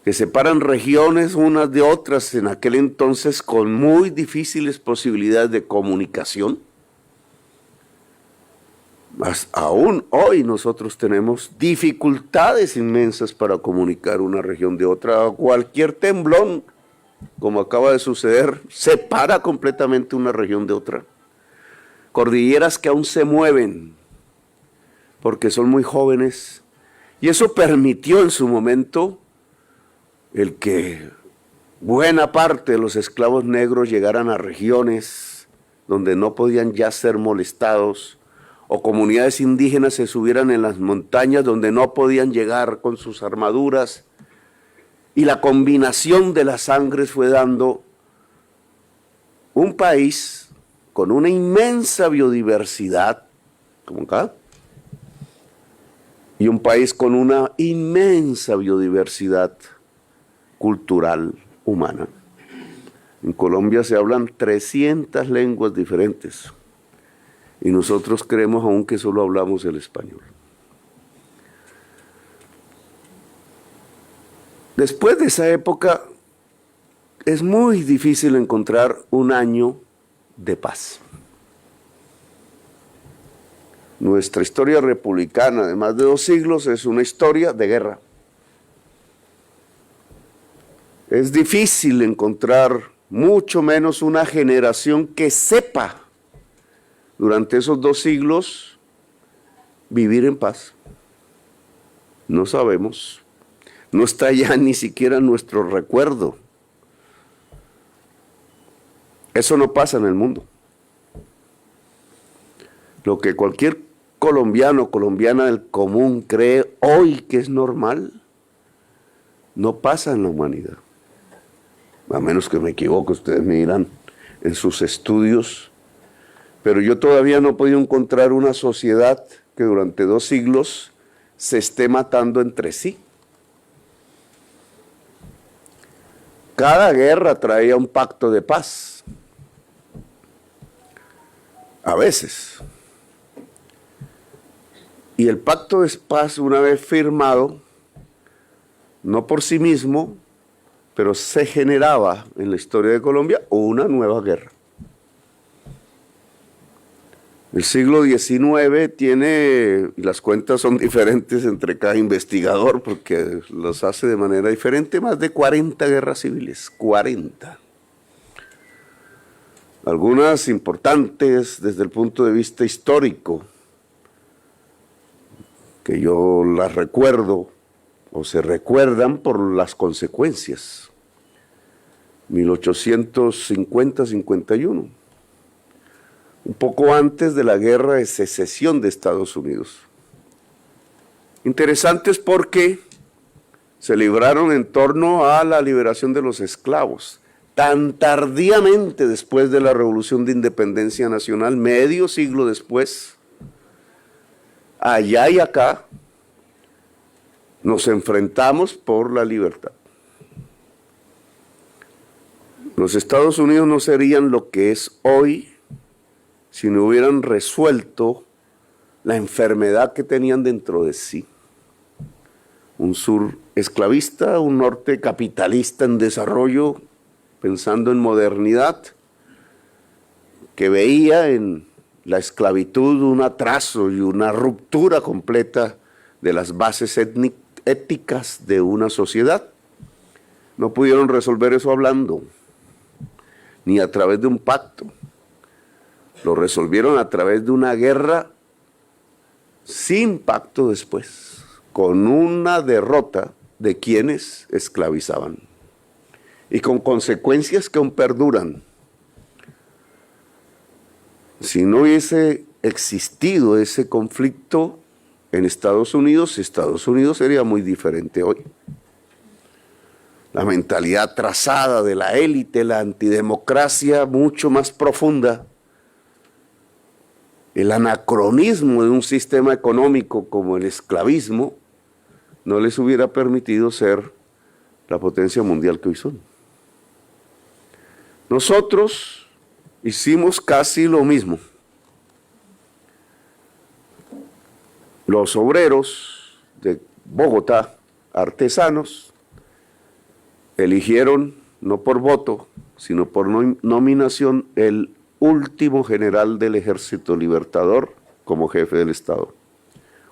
que separan regiones unas de otras en aquel entonces con muy difíciles posibilidades de comunicación. Mas aún hoy nosotros tenemos dificultades inmensas para comunicar una región de otra. Cualquier temblón, como acaba de suceder, separa completamente una región de otra. Cordilleras que aún se mueven porque son muy jóvenes, y eso permitió en su momento el que buena parte de los esclavos negros llegaran a regiones donde no podían ya ser molestados, o comunidades indígenas se subieran en las montañas donde no podían llegar con sus armaduras, y la combinación de las sangres fue dando un país con una inmensa biodiversidad, como acá, y un país con una inmensa biodiversidad cultural humana. En Colombia se hablan 300 lenguas diferentes y nosotros creemos aún que solo hablamos el español. Después de esa época es muy difícil encontrar un año de paz. Nuestra historia republicana de más de 2 siglos es una historia de guerra. Es difícil encontrar mucho menos una generación que sepa durante esos 2 siglos vivir en paz. No sabemos. No está ya ni siquiera en nuestro recuerdo. Eso no pasa en el mundo. Lo que cualquier colombiano o colombiana del común cree hoy que es normal, no pasa en la humanidad. A menos que me equivoque, ustedes me dirán en sus estudios, pero yo todavía no he podido encontrar una sociedad que durante 2 siglos se esté matando entre sí. Cada guerra traía un pacto de paz. A veces. Y el pacto de paz, una vez firmado, no por sí mismo, pero se generaba en la historia de Colombia una nueva guerra. El siglo XIX tiene, y las cuentas son diferentes entre cada investigador porque los hace de manera diferente, más de 40 guerras civiles, 40. Algunas importantes desde el punto de vista histórico, que yo las recuerdo o se recuerdan por las consecuencias. 1850-51. un poco antes de la guerra de secesión de Estados Unidos. Interesantes porque se libraron en torno a la liberación de los esclavos, tan tardíamente después de la Revolución de Independencia Nacional, medio siglo después. Allá y acá nos enfrentamos por la libertad. Los Estados Unidos no serían lo que es hoy si no hubieran resuelto la enfermedad que tenían dentro de sí. Un sur esclavista, un norte capitalista en desarrollo, pensando en modernidad, que veía en la esclavitud un atraso y una ruptura completa de las bases éticas de una sociedad. No pudieron resolver eso hablando, ni a través de un pacto. Lo resolvieron a través de una guerra sin pacto después, con una derrota de quienes esclavizaban y con consecuencias que aún perduran. Si no hubiese existido ese conflicto en Estados Unidos sería muy diferente hoy. La mentalidad trazada de la élite, la antidemocracia mucho más profunda, el anacronismo de un sistema económico como el esclavismo, no les hubiera permitido ser la potencia mundial que hoy son. Nosotros hicimos casi lo mismo. Los obreros de Bogotá, artesanos, eligieron, no por voto, sino por nominación, el último general del Ejército Libertador como jefe del Estado,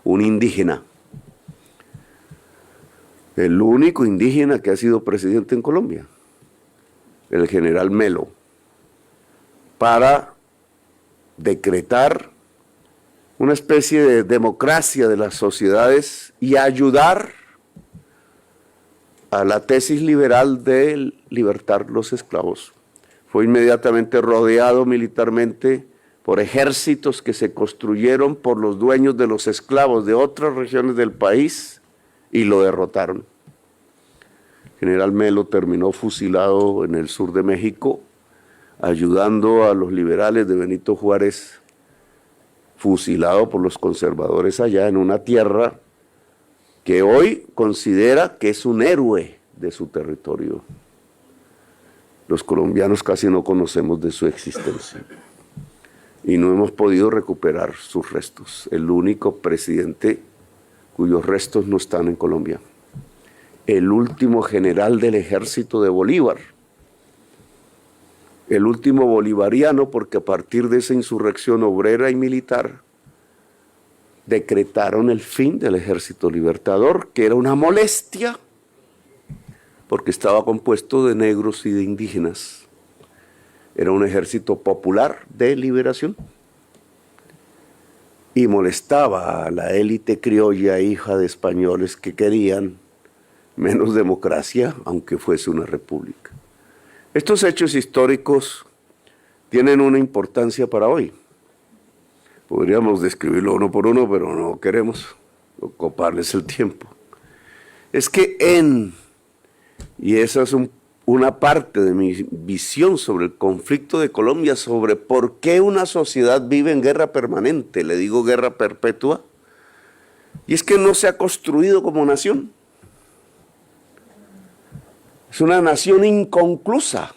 un indígena. El único indígena que ha sido presidente en Colombia, el general Melo, para decretar una especie de democracia de las sociedades y ayudar a la tesis liberal de libertar los esclavos. Fue inmediatamente rodeado militarmente por ejércitos que se construyeron por los dueños de los esclavos de otras regiones del país y lo derrotaron. General Melo terminó fusilado en el sur de México, ayudando a los liberales de Benito Juárez, fusilado por los conservadores allá en una tierra que hoy considera que es un héroe de su territorio. Los colombianos casi no conocemos de su existencia y no hemos podido recuperar sus restos. El único presidente cuyos restos no están en Colombia. El último general del ejército de Bolívar. El último bolivariano, porque a partir de esa insurrección obrera y militar decretaron el fin del Ejército Libertador, que era una molestia porque estaba compuesto de negros y de indígenas. Era un ejército popular de liberación y molestaba a la élite criolla, hija de españoles que querían menos democracia, aunque fuese una república. Estos hechos históricos tienen una importancia para hoy. Podríamos describirlo uno por uno, pero no queremos ocuparles el tiempo. Es que y esa es una parte de mi visión sobre el conflicto de Colombia, sobre por qué una sociedad vive en guerra permanente, le digo guerra perpetua, y es que no se ha construido como nación. Es una nación inconclusa.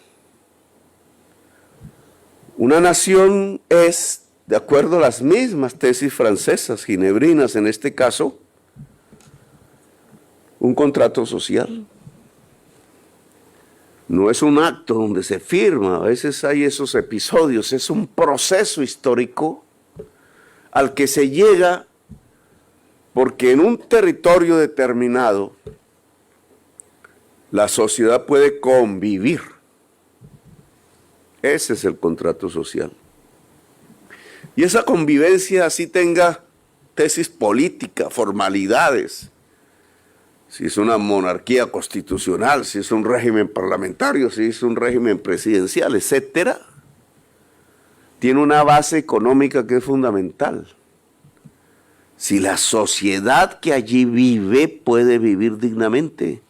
Una nación es, de acuerdo a las mismas tesis francesas, ginebrinas en este caso, un contrato social. No es un acto donde se firma, a veces hay esos episodios, es un proceso histórico al que se llega porque en un territorio determinado la sociedad puede convivir. Ese es el contrato social. Y esa convivencia así tenga tesis política, formalidades, si es una monarquía constitucional, si es un régimen parlamentario, si es un régimen presidencial, etcétera, tiene una base económica que es fundamental. Si la sociedad que allí vive puede vivir dignamente,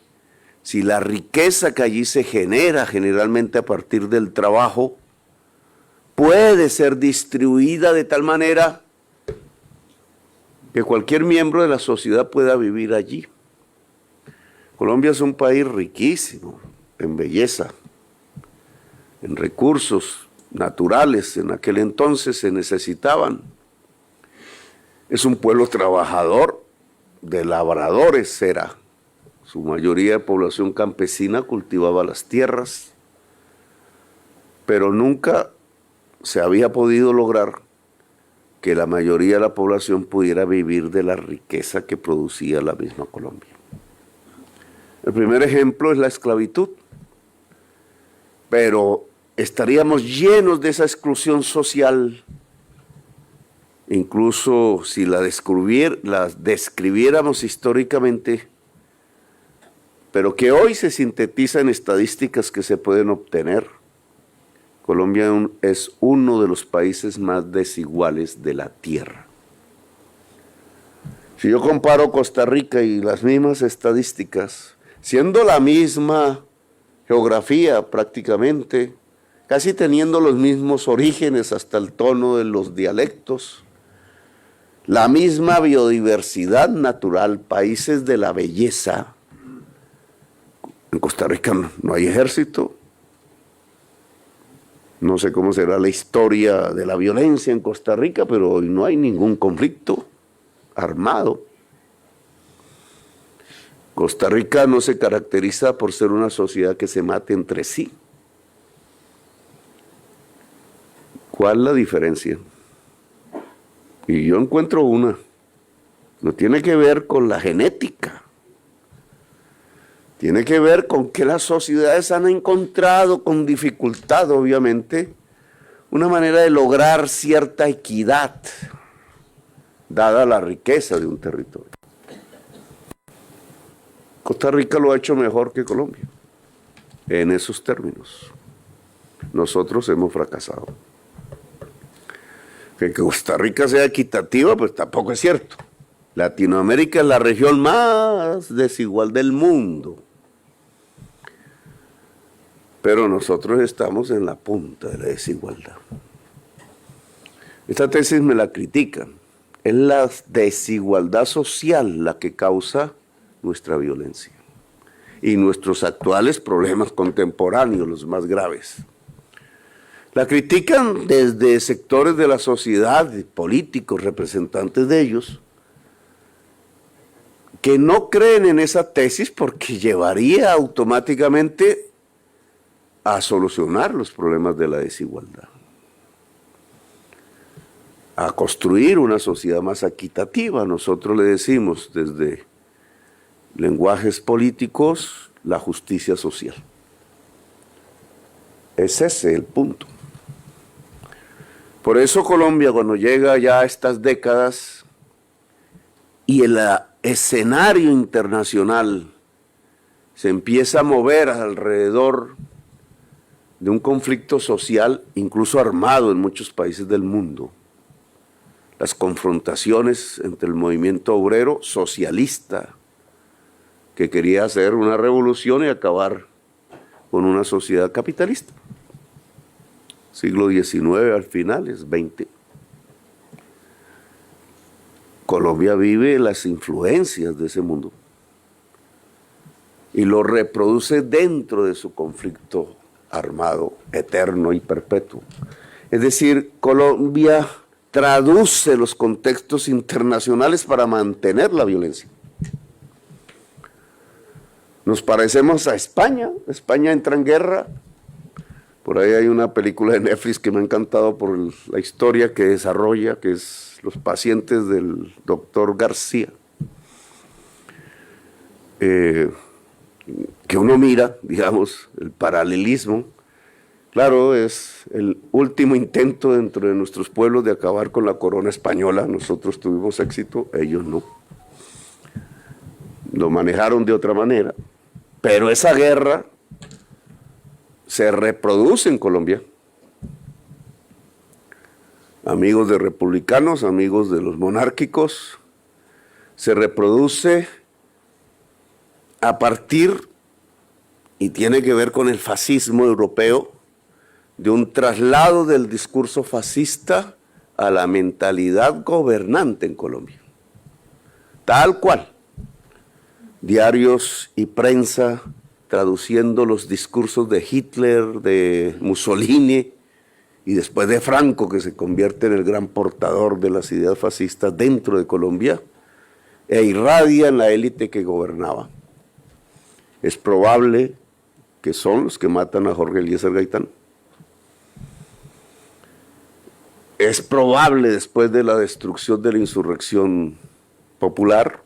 si la riqueza que allí se genera, generalmente a partir del trabajo, puede ser distribuida de tal manera que cualquier miembro de la sociedad pueda vivir allí. Colombia es un país riquísimo en belleza, en recursos naturales, en aquel entonces se necesitaban. Es un pueblo trabajador, de labradores era. Su mayoría de población campesina cultivaba las tierras, pero nunca se había podido lograr que la mayoría de la población pudiera vivir de la riqueza que producía la misma Colombia. El primer ejemplo es la esclavitud, pero estaríamos llenos de esa exclusión social, incluso si la describiéramos históricamente, pero que hoy se sintetiza en estadísticas que se pueden obtener. Colombia es uno de los países más desiguales de la tierra. Si yo comparo Costa Rica y las mismas estadísticas, siendo la misma geografía prácticamente, casi teniendo los mismos orígenes hasta el tono de los dialectos, la misma biodiversidad natural, países de la belleza. En Costa Rica no hay ejército. No sé cómo será la historia de la violencia en Costa Rica, pero hoy no hay ningún conflicto armado. Costa Rica no se caracteriza por ser una sociedad que se mate entre sí. ¿Cuál es la diferencia? Y yo encuentro una. No tiene que ver con la genética. Tiene que ver con que las sociedades han encontrado con dificultad, obviamente, una manera de lograr cierta equidad, dada la riqueza de un territorio. Costa Rica lo ha hecho mejor que Colombia, en esos términos. Nosotros hemos fracasado. Que Costa Rica sea equitativa, pues tampoco es cierto. Latinoamérica es la región más desigual del mundo. Pero nosotros estamos en la punta de la desigualdad. Esta tesis me la critican. Es la desigualdad social la que causa nuestra violencia y nuestros actuales problemas contemporáneos, los más graves. La critican desde sectores de la sociedad, políticos, representantes de ellos, que no creen en esa tesis porque llevaría automáticamente a solucionar los problemas de la desigualdad, a construir una sociedad más equitativa. Nosotros le decimos desde lenguajes políticos la justicia social. Es ese el punto. Por eso Colombia, cuando llega ya a estas décadas y el escenario internacional se empieza a mover alrededor de un conflicto social, incluso armado en muchos países del mundo, las confrontaciones entre el movimiento obrero socialista, que quería hacer una revolución y acabar con una sociedad capitalista. Siglo XIX al final, es XX. Colombia vive las influencias de ese mundo y lo reproduce dentro de su conflicto armado, eterno y perpetuo. Es decir, Colombia traduce los contextos internacionales para mantener la violencia. Nos parecemos a España. España entra en guerra. Por ahí hay una película de Netflix que me ha encantado por la historia que desarrolla, que es Los pacientes del doctor García. Que uno mira, digamos, el paralelismo. Claro, es el último intento dentro de nuestros pueblos de acabar con la corona española. Nosotros tuvimos éxito, ellos no. Lo manejaron de otra manera. Pero esa guerra se reproduce en Colombia. amigos de republicanos, amigos de los monárquicos, se reproduce a partir, y tiene que ver con el fascismo europeo, de un traslado del discurso fascista a la mentalidad gobernante en Colombia. Tal cual. Diarios y prensa traduciendo los discursos de Hitler, de Mussolini y después de Franco, que se convierte en el gran portador de las ideas fascistas dentro de Colombia, e irradia en la élite que gobernaba. Es probable que son los que matan a Jorge Eliezer Gaitán. Es probable, después de la destrucción de la insurrección popular,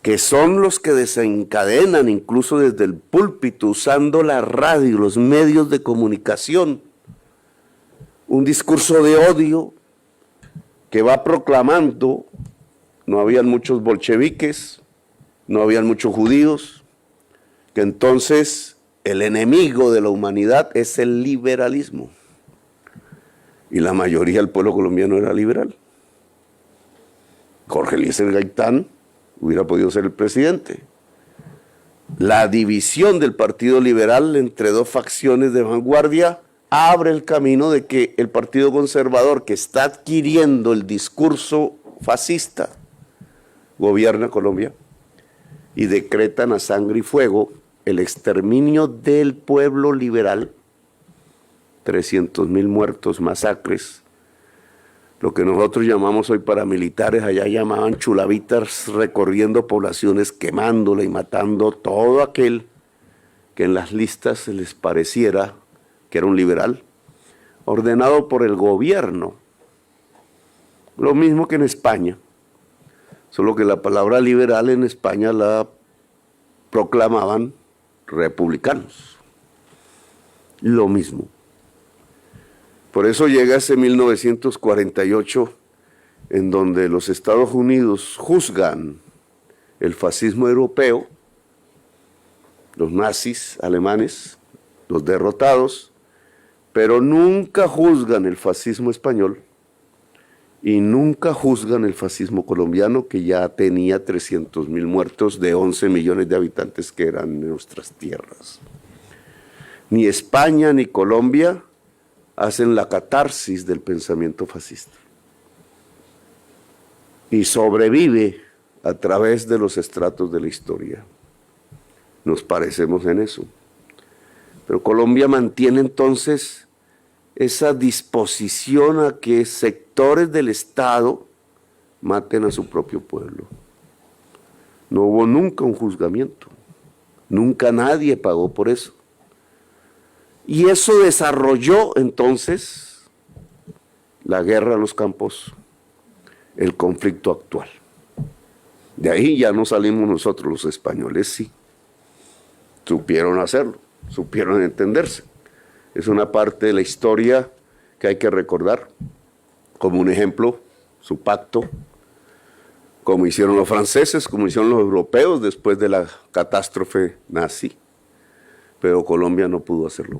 que son los que desencadenan, incluso desde el púlpito, usando la radio, los medios de comunicación, un discurso de odio que va proclamando: no habían muchos bolcheviques, no habían muchos judíos, que entonces el enemigo de la humanidad es el liberalismo. Y la mayoría del pueblo colombiano era liberal. Jorge Eliezer Gaitán hubiera podido ser el presidente. La división del Partido Liberal entre dos facciones de vanguardia abre el camino de que el Partido Conservador, que está adquiriendo el discurso fascista, gobierna Colombia y decretan a sangre y fuego el exterminio del pueblo liberal. 300.000 muertos, masacres, lo que nosotros llamamos hoy paramilitares, allá llamaban chulavitas, recorriendo poblaciones, quemándola y matando todo aquel que en las listas se les pareciera que era un liberal, ordenado por el gobierno. Lo mismo que en España, solo que la palabra liberal en España la proclamaban republicanos. Lo mismo. Por eso llega ese 1948, en donde los Estados Unidos juzgan el fascismo europeo, los nazis alemanes, los derrotados, pero nunca juzgan el fascismo español y nunca juzgan el fascismo colombiano, que ya tenía 300.000 muertos de 11 millones de habitantes que eran en nuestras tierras. Ni España ni Colombia hacen la catarsis del pensamiento fascista. Y sobrevive a través de los estratos de la historia. Nos parecemos en eso. Pero Colombia mantiene entonces esa disposición a que sectores del Estado maten a su propio pueblo. No hubo nunca un juzgamiento. Nunca nadie pagó por eso. Y eso desarrolló entonces la guerra a los campos, el conflicto actual. De ahí ya no salimos nosotros, los españoles sí. Supieron hacerlo, supieron entenderse. Es una parte de la historia que hay que recordar. Como un ejemplo, su pacto, como hicieron los franceses, como hicieron los europeos después de la catástrofe nazi. Pero Colombia no pudo hacerlo.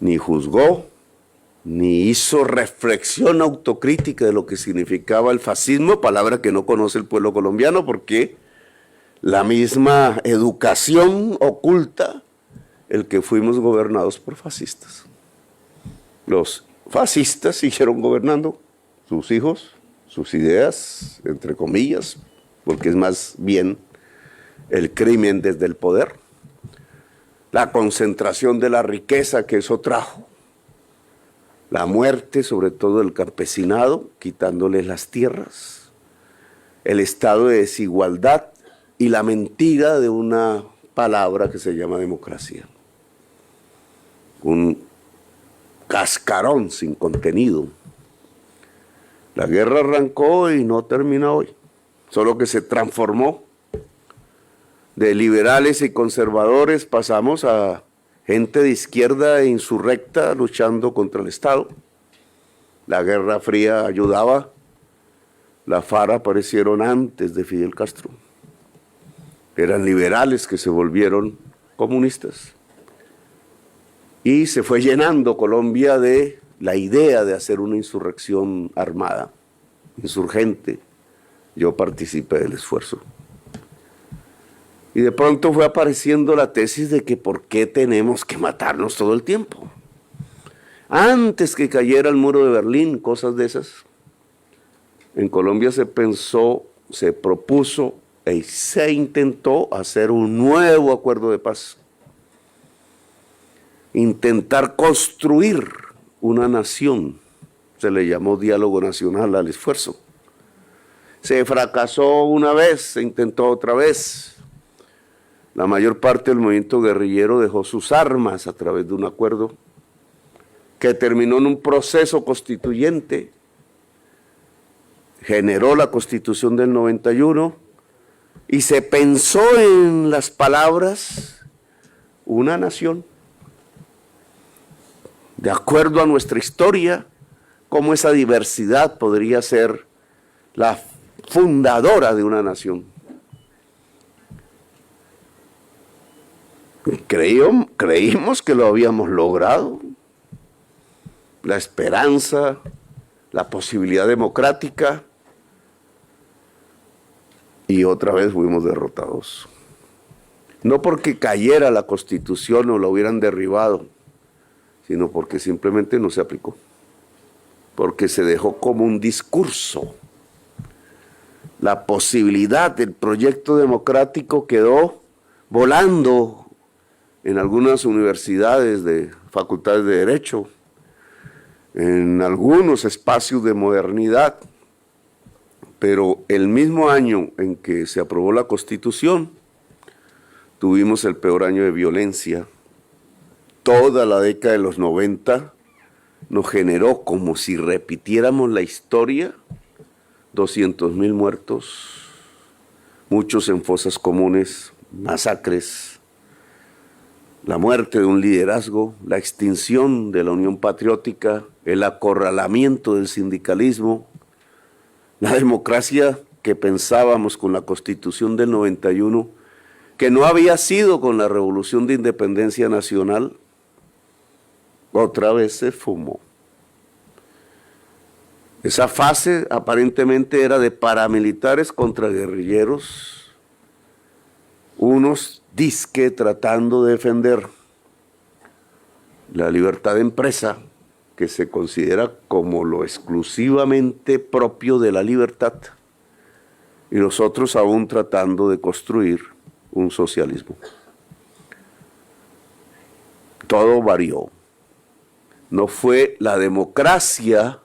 Ni juzgó, ni hizo reflexión autocrítica de lo que significaba el fascismo, palabra que no conoce el pueblo colombiano, porque la misma educación oculta el que fuimos gobernados por fascistas. Los fascistas siguieron gobernando, sus hijos, sus ideas, entre comillas, porque es más bien el crimen desde el poder, la concentración de la riqueza que eso trajo, la muerte sobre todo del campesinado, quitándoles las tierras, el estado de desigualdad y la mentira de una palabra que se llama democracia. Un cascarón sin contenido. La guerra arrancó y no termina hoy, solo que se transformó. De liberales y conservadores pasamos a gente de izquierda e insurrecta luchando contra el Estado. La Guerra Fría ayudaba. La FARC aparecieron antes de Fidel Castro. Eran liberales que se volvieron comunistas. Y se fue llenando Colombia de la idea de hacer una insurrección armada, insurgente, yo participé del esfuerzo. Y de pronto fue apareciendo la tesis de que por qué tenemos que matarnos todo el tiempo. Antes que cayera el muro de Berlín, cosas de esas, en Colombia se pensó, se propuso y se intentó hacer un nuevo acuerdo de paz. Intentar construir una nación, se le llamó diálogo nacional al esfuerzo. Se fracasó una vez, se intentó otra vez. La mayor parte del movimiento guerrillero dejó sus armas a través de un acuerdo que terminó en un proceso constituyente, generó la Constitución del 91 y se pensó en las palabras una nación. De acuerdo a nuestra historia, cómo esa diversidad podría ser la fundadora de una nación. Creímos que lo habíamos logrado. La esperanza, la posibilidad democrática, y otra vez fuimos derrotados. No porque cayera la Constitución o la hubieran derribado, sino porque simplemente no se aplicó. Porque se dejó como un discurso. La posibilidad del proyecto democrático quedó volando en algunas universidades de facultades de Derecho, en algunos espacios de modernidad, pero el mismo año en que se aprobó la Constitución, tuvimos el peor año de violencia. Toda la década de los 90 nos generó, como si repitiéramos la historia, 200,000 muertos, muchos en fosas comunes, masacres, la muerte de un liderazgo, la extinción de la Unión Patriótica, el acorralamiento del sindicalismo, la democracia que pensábamos con la Constitución del 91, que no había sido con la Revolución de Independencia Nacional, otra vez se fumó. Esa fase aparentemente era de paramilitares contra guerrilleros, unos disque tratando de defender la libertad de empresa, que se considera como lo exclusivamente propio de la libertad, y los otros aún tratando de construir un socialismo. Todo varió. No fue la democracia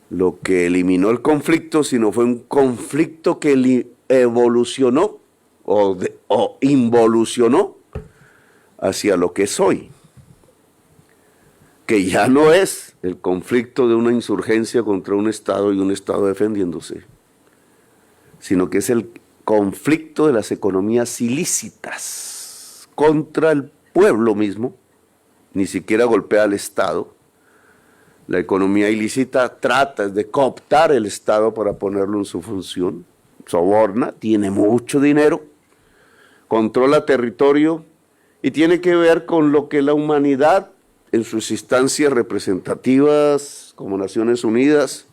lo que eliminó el conflicto, sino fue un conflicto que evolucionó o involucionó hacia lo que es hoy, que ya no es el conflicto de una insurgencia contra un Estado y un Estado defendiéndose, sino que es el conflicto de las economías ilícitas contra el pueblo mismo. Ni siquiera golpea al Estado. La economía ilícita trata de cooptar el Estado para ponerlo en su función, soborna, tiene mucho dinero, controla territorio y tiene que ver con lo que la humanidad en sus instancias representativas como Naciones Unidas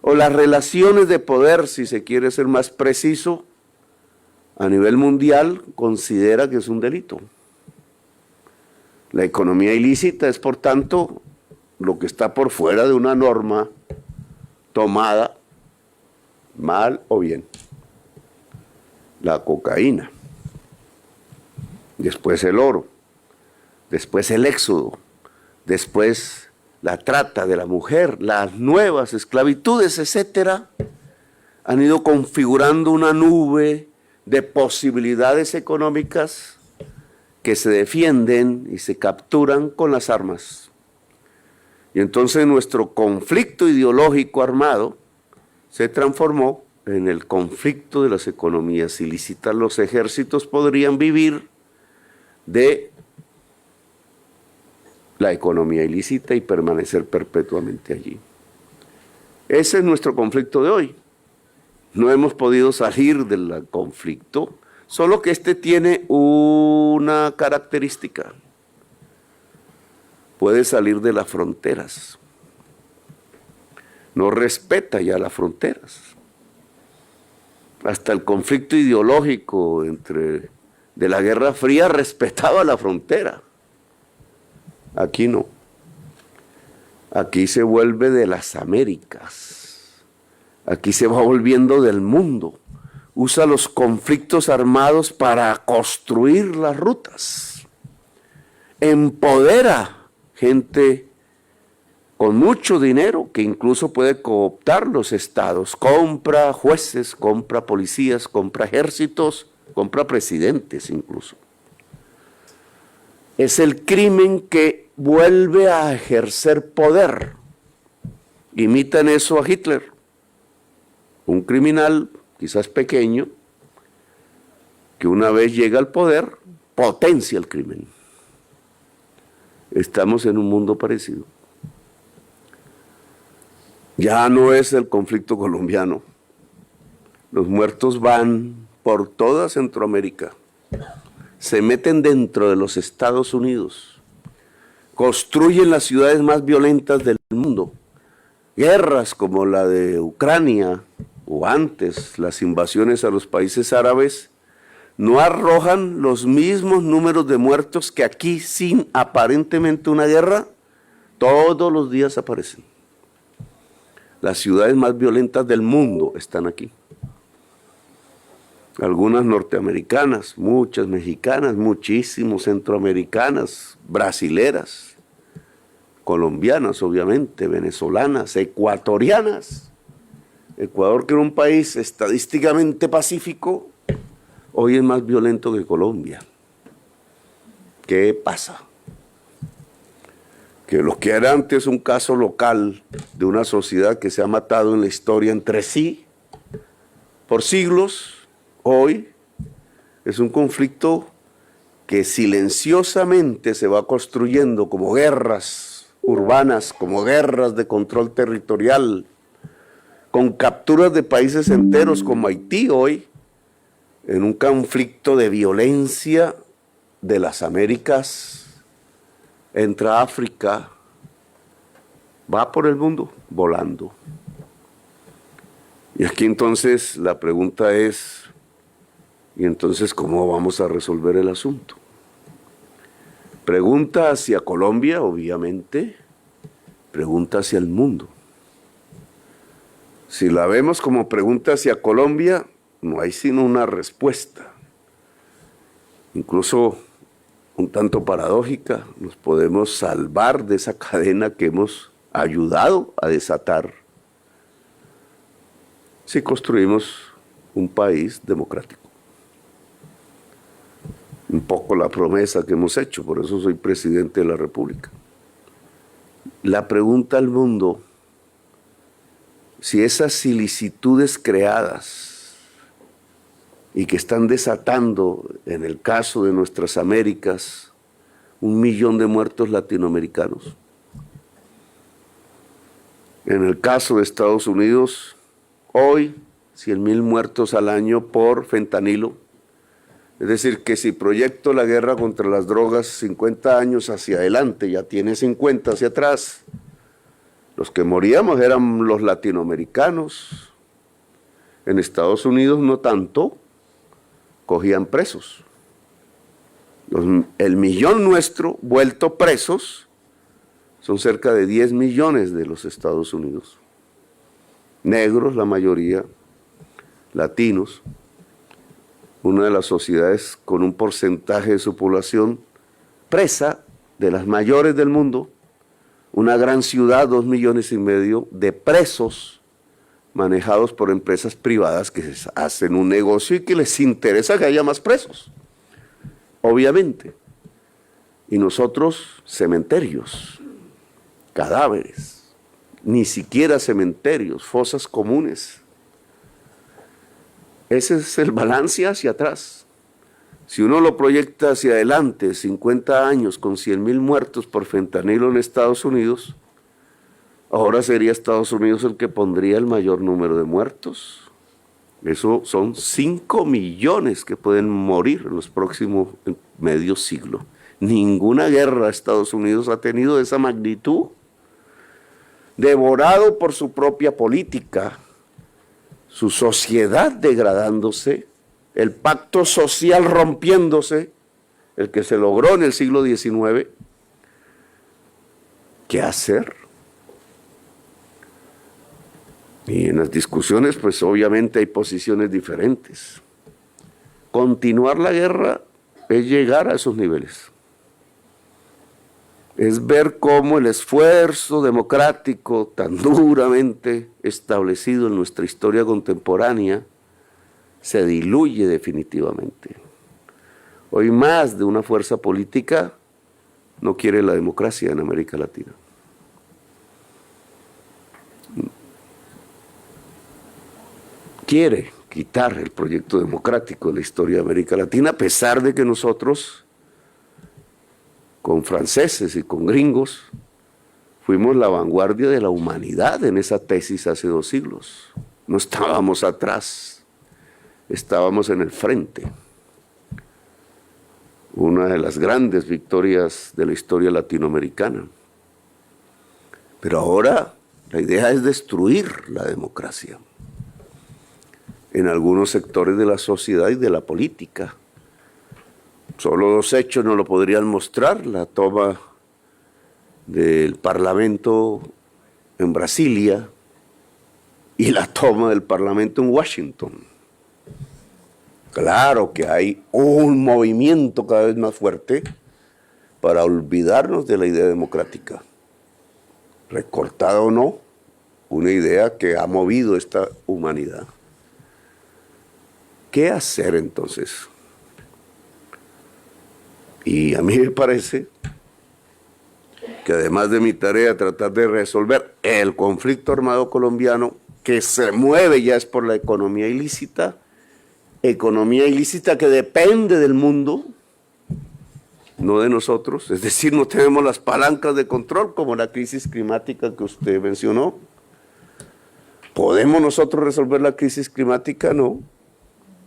o las relaciones de poder, si se quiere ser más preciso, a nivel mundial considera que es un delito. La economía ilícita es, por tanto, lo que está por fuera de una norma tomada, mal o bien. La cocaína, después el oro, después el éxodo, después la trata de la mujer, las nuevas esclavitudes, etcétera, han ido configurando una nube de posibilidades económicas que se defienden y se capturan con las armas. Y entonces nuestro conflicto ideológico armado se transformó en el conflicto de las economías ilícitas. Los ejércitos podrían vivir de la economía ilícita y permanecer perpetuamente allí. Ese es nuestro conflicto de hoy. No hemos podido salir del conflicto, solo que este tiene una característica. puede salir de las fronteras. No respeta ya las fronteras. Hasta el conflicto ideológico de la Guerra Fría respetaba la frontera. Aquí no. Aquí se vuelve de las Américas. Aquí se va volviendo del mundo. Usa los conflictos armados para construir las rutas. Empodera gente con mucho dinero que incluso puede cooptar los estados. Compra jueces, compra policías, compra ejércitos, compra presidentes incluso. Es el crimen que vuelve a ejercer poder. Imitan eso a Hitler. Un criminal, quizás pequeño, que una vez llega al poder, potencia el crimen. Estamos en un mundo parecido. Ya no es el conflicto colombiano. Los muertos van por toda Centroamérica. Se meten dentro de los Estados Unidos. Construyen las ciudades más violentas del mundo. Guerras como la de Ucrania o antes las invasiones a los países árabes no arrojan los mismos números de muertos que aquí sin aparentemente una guerra. Todos los días aparecen. Las ciudades más violentas del mundo están aquí. Algunas norteamericanas, muchas mexicanas, muchísimos centroamericanas, brasileras, colombianas obviamente, venezolanas, ecuatorianas. Ecuador, que era un país estadísticamente pacífico, hoy es más violento que Colombia. ¿Qué pasa? Que lo que era antes un caso local de una sociedad que se ha matado en la historia entre sí por siglos, hoy es un conflicto que silenciosamente se va construyendo como guerras urbanas, como guerras de control territorial, con capturas de países enteros como Haití hoy, en un conflicto de violencia de las Américas. Entra África, va por el mundo volando. Y aquí entonces la pregunta es, ¿y entonces cómo vamos a resolver el asunto? Pregunta hacia Colombia, obviamente, pregunta hacia el mundo. Si la vemos como pregunta hacia Colombia, no hay sino una respuesta. Incluso un tanto paradójica, nos podemos salvar de esa cadena que hemos ayudado a desatar si construimos un país democrático. Un poco la promesa que hemos hecho, por eso soy presidente de la República. La pregunta al mundo, si esas ilicitudes creadas y que están desatando, en el caso de nuestras Américas, 1 millón de muertos latinoamericanos. En el caso de Estados Unidos, hoy 100,000 muertos al año por fentanilo. Es decir, que si proyecto la guerra contra las drogas 50 años hacia adelante, ya tiene 50 hacia atrás, los que moríamos eran los latinoamericanos. En Estados Unidos no tanto, cogían presos. El millón nuestro vuelto presos son cerca de 10 millones de los Estados Unidos. Negros la mayoría, latinos, una de las sociedades con un porcentaje de su población presa de las mayores del mundo, una gran ciudad, 2,5 millones de presos manejados por empresas privadas que hacen un negocio y que les interesa que haya más presos, obviamente. Y nosotros, cementerios, cadáveres, ni siquiera cementerios, fosas comunes. Ese es el balance hacia atrás. Si uno lo proyecta hacia adelante, 50 años con 100,000 muertos por fentanilo en Estados Unidos, ahora sería Estados Unidos el que pondría el mayor número de muertos. Eso son 5 millones que pueden morir en los próximos medio siglo. Ninguna guerra Estados Unidos ha tenido de esa magnitud. Devorado por su propia política, su sociedad degradándose, el pacto social rompiéndose, el que se logró en el siglo XIX. ¿Qué hacer? Y en las discusiones, pues obviamente hay posiciones diferentes. Continuar la guerra es llegar a esos niveles. Es ver cómo el esfuerzo democrático tan duramente establecido en nuestra historia contemporánea se diluye definitivamente. Hoy más de una fuerza política no quiere la democracia en América Latina. Quiere quitar el proyecto democrático de la historia de América Latina, a pesar de que nosotros, con franceses y con gringos, fuimos la vanguardia de la humanidad en esa tesis hace 2 siglos. No estábamos atrás, estábamos en el frente. Una de las grandes victorias de la historia latinoamericana. Pero ahora la idea es destruir la democracia en algunos sectores de la sociedad y de la política. Solo 2 hechos no lo podrían mostrar: la toma del Parlamento en Brasilia y la toma del Parlamento en Washington. Claro que hay un movimiento cada vez más fuerte para olvidarnos de la idea democrática. Recortada o no, una idea que ha movido esta humanidad. ¿Qué hacer entonces? Y a mí me parece que además de mi tarea tratar de resolver el conflicto armado colombiano, que se mueve ya es por la economía ilícita que depende del mundo, no de nosotros, es decir, no tenemos las palancas de control como la crisis climática que usted mencionó. ¿Podemos nosotros resolver la crisis climática? No.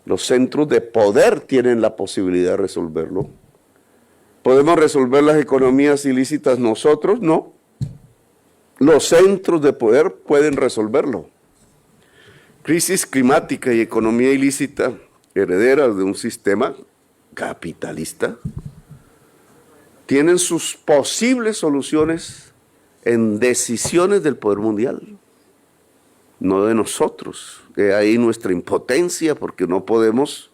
Los centros de poder tienen la posibilidad de resolverlo. ¿Podemos resolver las economías ilícitas nosotros? No. Los centros de poder pueden resolverlo. Crisis climática y economía ilícita, herederas de un sistema capitalista, tienen sus posibles soluciones en decisiones del poder mundial, no de nosotros. Ahí nuestra impotencia, porque no podemos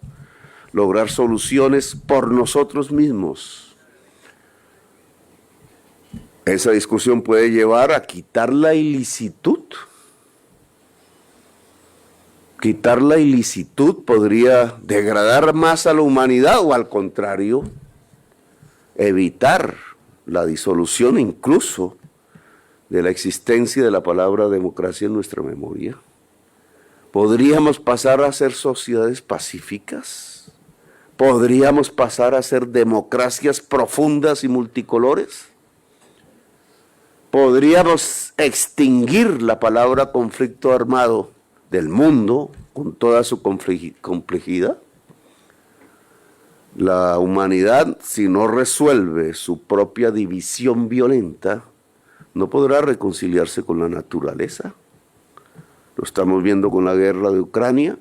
lograr soluciones por nosotros mismos. Esa discusión puede llevar a quitar la ilicitud. Quitar la ilicitud podría degradar más a la humanidad, o al contrario, evitar la disolución incluso de la existencia de la palabra democracia en nuestra memoria. ¿Podríamos pasar a ser sociedades pacíficas? ¿Podríamos pasar a ser democracias profundas y multicolores? ¿Podríamos extinguir la palabra conflicto armado del mundo con toda su complejidad? La humanidad, si no resuelve su propia división violenta, no podrá reconciliarse con la naturaleza. Lo estamos viendo con la guerra de Ucrania.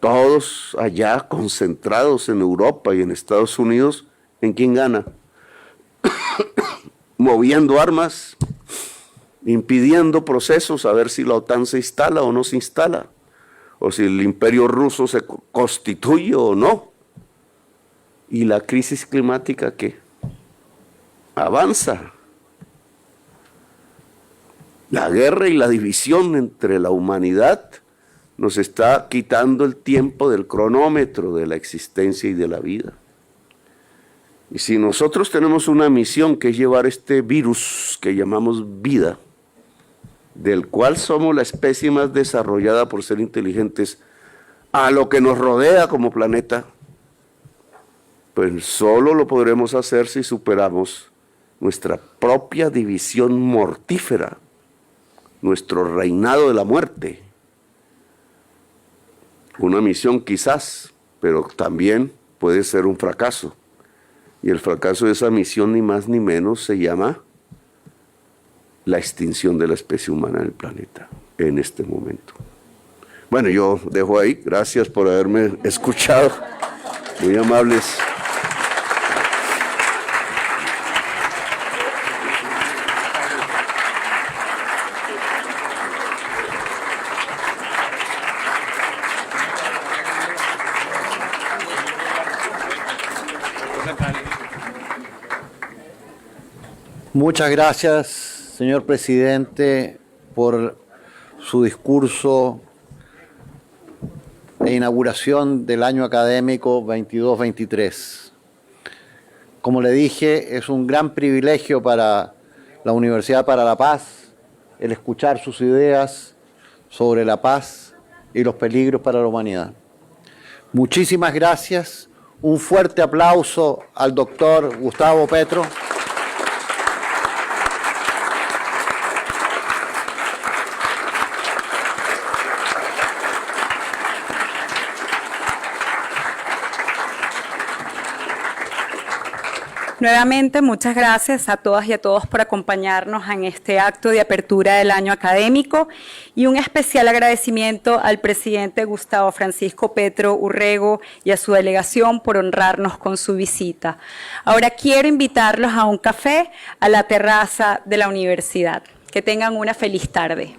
Todos allá concentrados en Europa y en Estados Unidos, ¿en quién gana? Moviendo armas, impidiendo procesos, a ver si la OTAN se instala o no se instala, o si el imperio ruso se constituye o no. ¿Y la crisis climática qué? Avanza. La guerra y la división entre la humanidad nos está quitando el tiempo del cronómetro de la existencia y de la vida. Y si nosotros tenemos una misión, que es llevar este virus que llamamos vida, del cual somos la especie más desarrollada por ser inteligentes, a lo que nos rodea como planeta, pues solo lo podremos hacer si superamos nuestra propia división mortífera, nuestro reinado de la muerte. Una misión quizás, pero también puede ser un fracaso. Y el fracaso de esa misión, ni más ni menos, se llama la extinción de la especie humana en el planeta en este momento. Bueno, yo dejo ahí. Gracias por haberme escuchado. Muy amables. Muchas gracias, señor presidente, por su discurso de inauguración del año académico 22-23. Como le dije, es un gran privilegio para la Universidad para la Paz el escuchar sus ideas sobre la paz y los peligros para la humanidad. Muchísimas gracias. Un fuerte aplauso al doctor Gustavo Petro. Nuevamente, muchas gracias a todas y a todos por acompañarnos en este acto de apertura del año académico y un especial agradecimiento al presidente Gustavo Francisco Petro Urrego y a su delegación por honrarnos con su visita. Ahora quiero invitarlos a un café a la terraza de la universidad. Que tengan una feliz tarde.